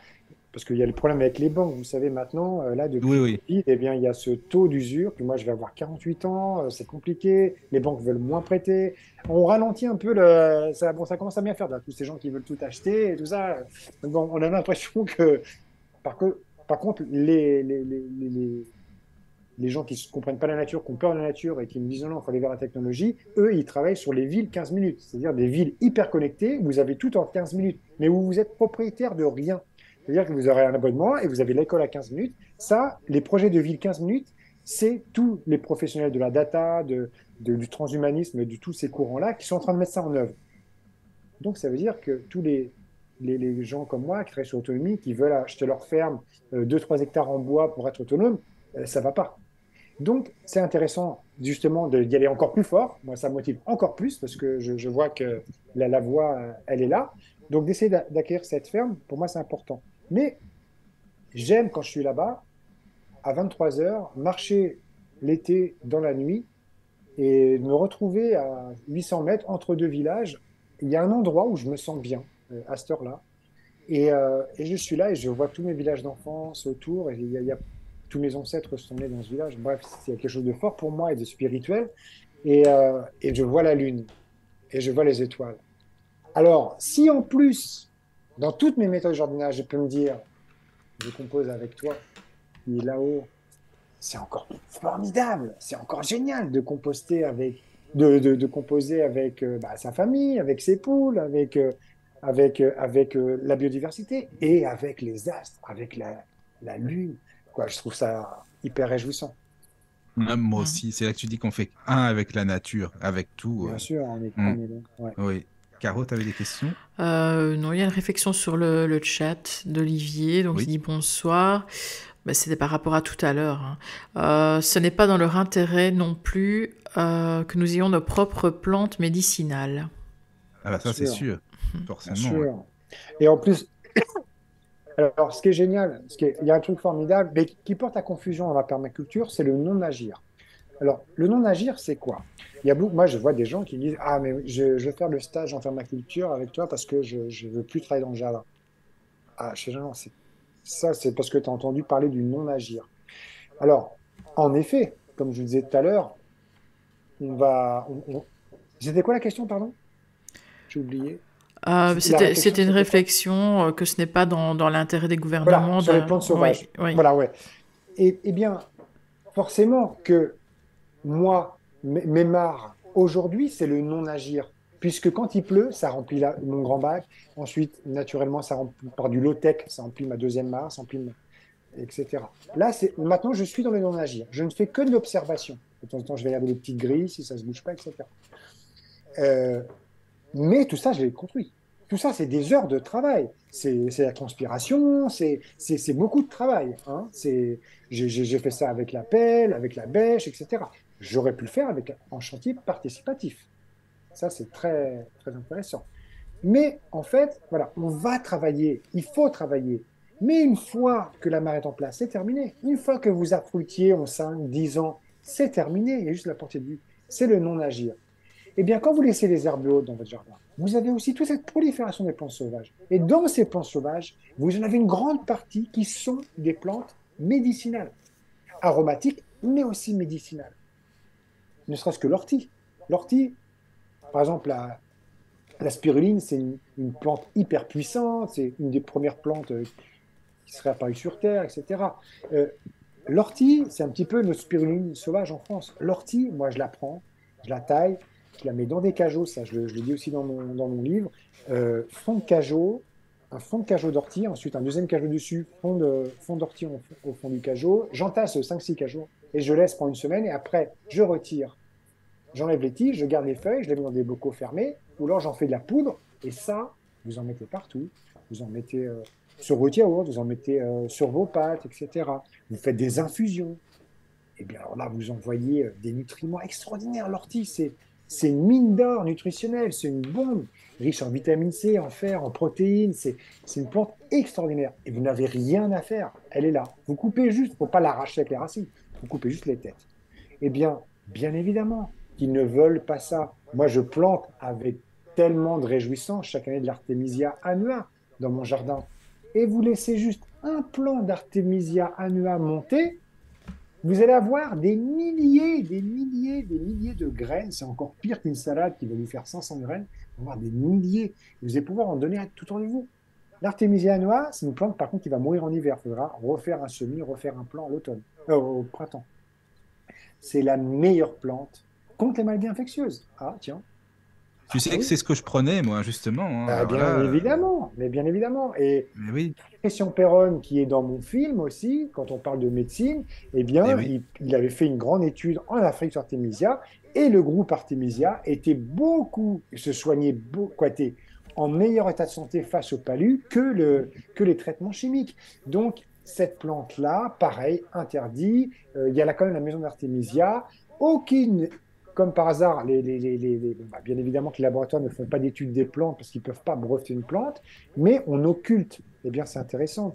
Parce qu'il y a le problème avec les banques. Vous savez, maintenant, là, depuis Oui, le oui. Covid, eh bien, il y a ce taux d'usure. Puis moi, je vais avoir 48 ans, c'est compliqué. Les banques veulent moins prêter. On ralentit un peu ça, bon, ça commence à bien faire, là, tous ces gens qui veulent tout acheter et tout ça. Bon, on a l'impression que, par contre, les gens qui ne comprennent pas la nature, qui ont peur de la nature et qui me disent non, il faut aller vers la technologie, eux, ils travaillent sur les villes 15 minutes. C'est-à-dire des villes hyper connectées, où vous avez tout en 15 minutes, mais où vous êtes propriétaire de rien. C'est-à-dire que vous aurez un abonnement et vous avez l'école à 15 minutes. Ça, les projets de ville 15 minutes, c'est tous les professionnels de la data, du transhumanisme, de tous ces courants-là qui sont en train de mettre ça en œuvre. Donc, ça veut dire que tous les gens comme moi qui travaillent sur l'autonomie, qui veulent acheter leur ferme 2-3 hectares en bois pour être autonome, ça ne va pas. Donc, c'est intéressant justement d'y aller encore plus fort. Moi, ça me motive encore plus parce que je vois que la voie, elle est là. Donc, d'essayer d'acquérir cette ferme, pour moi, c'est important. Mais j'aime, quand je suis là-bas, à 23 heures, marcher l'été dans la nuit et me retrouver à 800 mètres entre deux villages. Il y a un endroit où je me sens bien à cette heure-là. Et je suis là et je vois tous mes villages d'enfance autour. Et tous mes ancêtres sont nés dans ce village. Bref, c'est quelque chose de fort pour moi et de spirituel. Et je vois la lune et je vois les étoiles. Alors, si en plus, dans toutes mes méthodes de jardinage, je peux me dire, je compose avec toi, qui est là-haut, c'est encore formidable, c'est encore génial de composter de composer avec sa famille, avec ses poules, avec la biodiversité et avec les astres, avec la lune. Quoi, je trouve ça hyper réjouissant. Moi aussi, c'est là que tu dis qu'on fait un avec la nature, avec tout. Bien sûr, Mm. on est bon. Ouais. Oui. Caro, tu avais des questions? Non, il y a une réflexion sur le chat d'Olivier. Donc, Oui. il dit bonsoir. Bah, c'était par rapport à tout à l'heure. Ce n'est pas dans leur intérêt non plus que nous ayons nos propres plantes médicinales. Ah bah ça, c'est sûr. Bien Forcément. sûr. Et en plus, alors, ce qui est génial, il y a un truc formidable, mais qui porte à confusion dans la permaculture, c'est le non-agir. Alors, le non-agir, c'est quoi? Moi, je vois des gens qui disent, ah, mais je vais faire le stage en permaculture avec toi parce que je ne veux plus travailler dans le jardin. Ah, je sais non, ça, c'est parce que tu as entendu parler du non-agir. Alors, en effet, comme je vous disais tout à l'heure, C'était quoi la question, pardon? J'ai oublié. C'était une réflexion que ce n'est pas dans l'intérêt des gouvernements. Voilà, sur les plantes sauvages. Oui. Voilà, ouais. Et bien, forcément que moi, mes mares, aujourd'hui, c'est le non-agir. Puisque quand il pleut, ça remplit mon grand bac. Ensuite, naturellement, ça remplit par du low-tech, ça remplit ma deuxième mare, ça remplit etc. Là, maintenant, je suis dans le non-agir. Je ne fais que de l'observation. De temps en temps, je vais regarder les petites grilles, si ça ne se bouge pas, etc. Mais tout ça, je l'ai construit. Tout ça, c'est des heures de travail. C'est la transpiration, c'est beaucoup de travail. Hein. J'ai fait ça avec la pelle, avec la bêche, etc. J'aurais pu le faire en chantier participatif. Ça, c'est très, très intéressant. Mais en fait, voilà, on va travailler, il faut travailler. Mais une fois que la mare est en place, c'est terminé. Une fois que vous affruitiez en 5, 10 ans, c'est terminé. Il y a juste la portée de vue. C'est le non-agir. Eh bien, quand vous laissez les herbes hautes dans votre jardin, vous avez aussi toute cette prolifération des plantes sauvages. Et dans ces plantes sauvages, vous en avez une grande partie qui sont des plantes médicinales, aromatiques, mais aussi médicinales. Ne serait-ce que l'ortie. L'ortie, par exemple, la spiruline, c'est une plante hyper puissante, c'est une des premières plantes qui serait apparue sur Terre, etc. L'ortie, c'est un petit peu notre spiruline sauvage en France. L'ortie, moi, je la prends, je la taille, je la mets dans des cajots, ça je le dis aussi dans mon livre, fond de cajot, un fond de cajot d'ortie, ensuite un deuxième cajot dessus, fond d'ortie au fond du cajot, j'entasse 5-6 cajots et je laisse pendant une semaine et après je retire, j'enlève les tiges, je garde les feuilles, je les mets dans des bocaux fermés ou alors j'en fais de la poudre et ça, vous en mettez partout, vous en mettez sur vos yaourts, vous en mettez sur vos pâtes, etc. Vous faites des infusions. Et bien alors là, vous envoyez des nutriments extraordinaires. L'ortie, c'est une mine d'or nutritionnelle, c'est une bombe, riche en vitamine C, en fer, en protéines. C'est une plante extraordinaire. Et vous n'avez rien à faire. Elle est là. Vous coupez juste, il ne faut pas l'arracher avec les racines. Vous coupez juste les têtes. Eh bien évidemment, qu'ils ne veulent pas ça. Moi, je plante avec tellement de réjouissance chaque année de l'Artemisia annua dans mon jardin. Et vous laissez juste un plant d'Artemisia annua monté, vous allez avoir des milliers de graines. C'est encore pire qu'une salade qui va lui faire 500 graines. Vous allez avoir des milliers. Vous allez pouvoir en donner tout autour de vous. L'Artemisia annua, c'est une plante par contre qui va mourir en hiver. Il faudra refaire un semis, refaire un plant au printemps. C'est la meilleure plante contre les maladies infectieuses. Ah, tiens. Tu sais que c'est ce que je prenais, moi, justement. Hein. Bien évidemment, mais bien évidemment. Et oui. Christian Perron, qui est dans mon film aussi, quand on parle de médecine, eh bien, il avait fait une grande étude en Afrique sur Artemisia, et le groupe Artemisia se soignait était en meilleur état de santé face au palu que les traitements chimiques. Donc, cette plante-là, pareil, interdit. Il y a là quand même la maison d'Artemisia. Comme par hasard, bien évidemment que les laboratoires ne font pas d'études des plantes parce qu'ils ne peuvent pas breveter une plante, mais on occulte. Eh bien, c'est intéressant.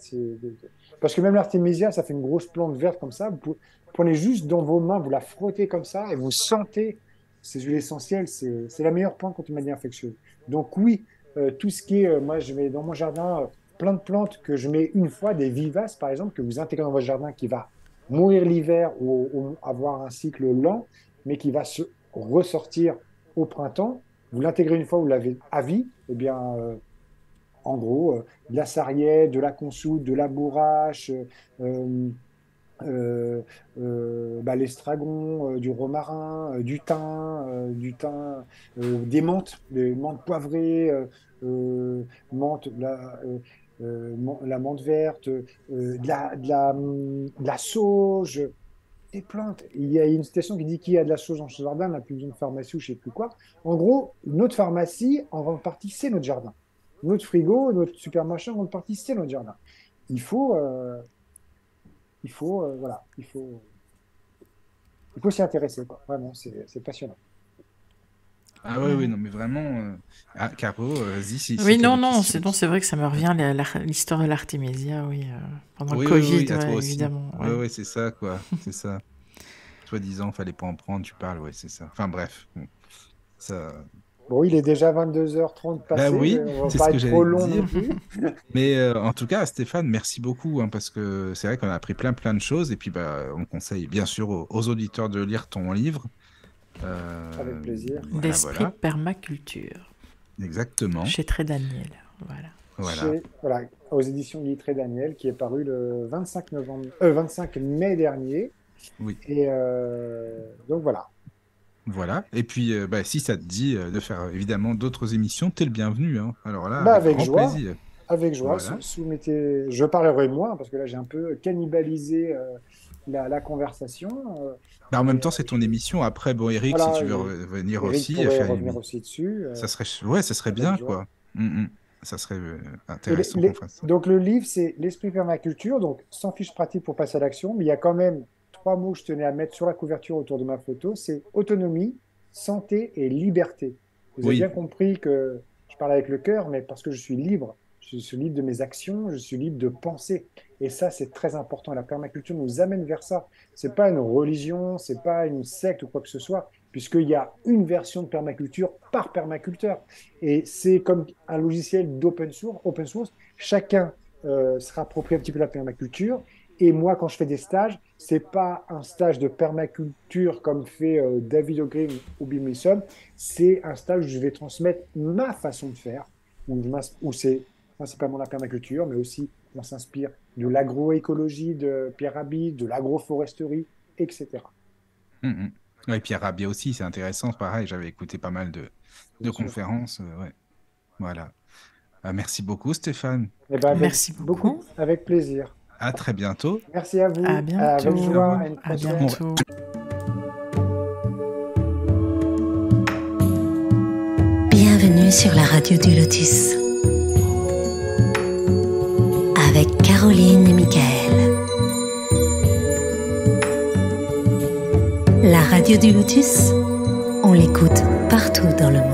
Parce que même l'Artemisia, ça fait une grosse plante verte comme ça. Vous prenez juste dans vos mains, vous la frottez comme ça et vous sentez ces huiles essentielles. C'est la meilleure plante contre une maladie infectieuse. Donc oui, tout ce qui est... moi, je mets dans mon jardin plein de plantes que je mets une fois, des vivaces par exemple, que vous intégrez dans votre jardin qui va mourir l'hiver ou avoir un cycle lent, mais qui va se ressortir au printemps. Vous l'intégrez une fois, vous l'avez à vie, eh bien, en gros, de la sarriette, de la consoude, de la bourrache, l'estragon, du romarin, du thym, des menthes poivrées, la menthe verte, de la sauge, des plantes. Il y a une citation qui dit qu'il y a de la sauge dans ce jardin, on n'a plus besoin de pharmacie ou je ne sais plus quoi. En gros, notre pharmacie, en grande partie, c'est notre jardin. Notre frigo, notre supermarché, en grande partie, c'est notre jardin. Il faut s'y intéresser, quoi. Vraiment, c'est passionnant. Ah oui, non, mais vraiment, Caro, vas-y. C'est vrai que ça me revient, l'histoire de l'Artemisia, pendant le Covid, évidemment. Oui, c'est ça, quoi, c'est ça. Soi-disant, il ne fallait pas en prendre, tu parles, c'est ça. Enfin, bref, ça... Bon, il est déjà 22h30 passé, oui, on va c'est pas ce que être trop long dire. non plus. Mais en tout cas, Stéphane, merci beaucoup, parce que c'est vrai qu'on a appris plein de choses, et puis on conseille bien sûr aux auditeurs de lire ton livre. Avec plaisir. L'esprit permaculture. Exactement. Chez Très Daniel. Voilà. Aux éditions Guy Très Daniel, qui est paru le 25 mai dernier. Oui. Et donc voilà. Voilà. Et puis, si ça te dit de faire évidemment d'autres émissions, t'es le bienvenu. Hein. Alors là, avec grand joie. plaisir. Avec joie. Voilà. Je parlerai moins parce que là j'ai un peu cannibalisé la conversation. En même temps, c'est ton émission. Après, Eric, si tu veux revenir aussi, revenir aussi dessus. Ça serait bien, quoi. Ça serait intéressant. Donc le livre, c'est l'esprit permaculture. Donc sans fiche pratique pour passer à l'action, mais il y a quand même 3 mots que je tenais à mettre sur la couverture autour de ma photo. C'est autonomie, santé et liberté. Vous avez bien compris que je parle avec le cœur, mais parce que je suis libre. Je suis libre de mes actions, je suis libre de penser. Et ça, c'est très important. La permaculture nous amène vers ça. Ce n'est pas une religion, ce n'est pas une secte ou quoi que ce soit, puisqu'il y a une version de permaculture par permaculteur. Et c'est comme un logiciel d'open source. Chacun se rapproprie un petit peu la permaculture. Et moi, quand je fais des stages, ce n'est pas un stage de permaculture comme fait David Ogrin ou Bill Wilson. C'est un stage où je vais transmettre ma façon de faire, où c'est principalement la permaculture, mais aussi on s'inspire de l'agroécologie de Pierre Rabhi, de l'agroforesterie, etc. Et Pierre Rabhi aussi, c'est intéressant. Pareil, j'avais écouté pas mal de conférences. Voilà. Merci beaucoup, Stéphane. Merci beaucoup. Avec plaisir. À très bientôt. Merci à vous. À bientôt. Avec joie. À bientôt. Bienvenue sur la radio du Lotus. Avec Caroline et Michael. La radio du Lotus, on l'écoute partout dans le monde.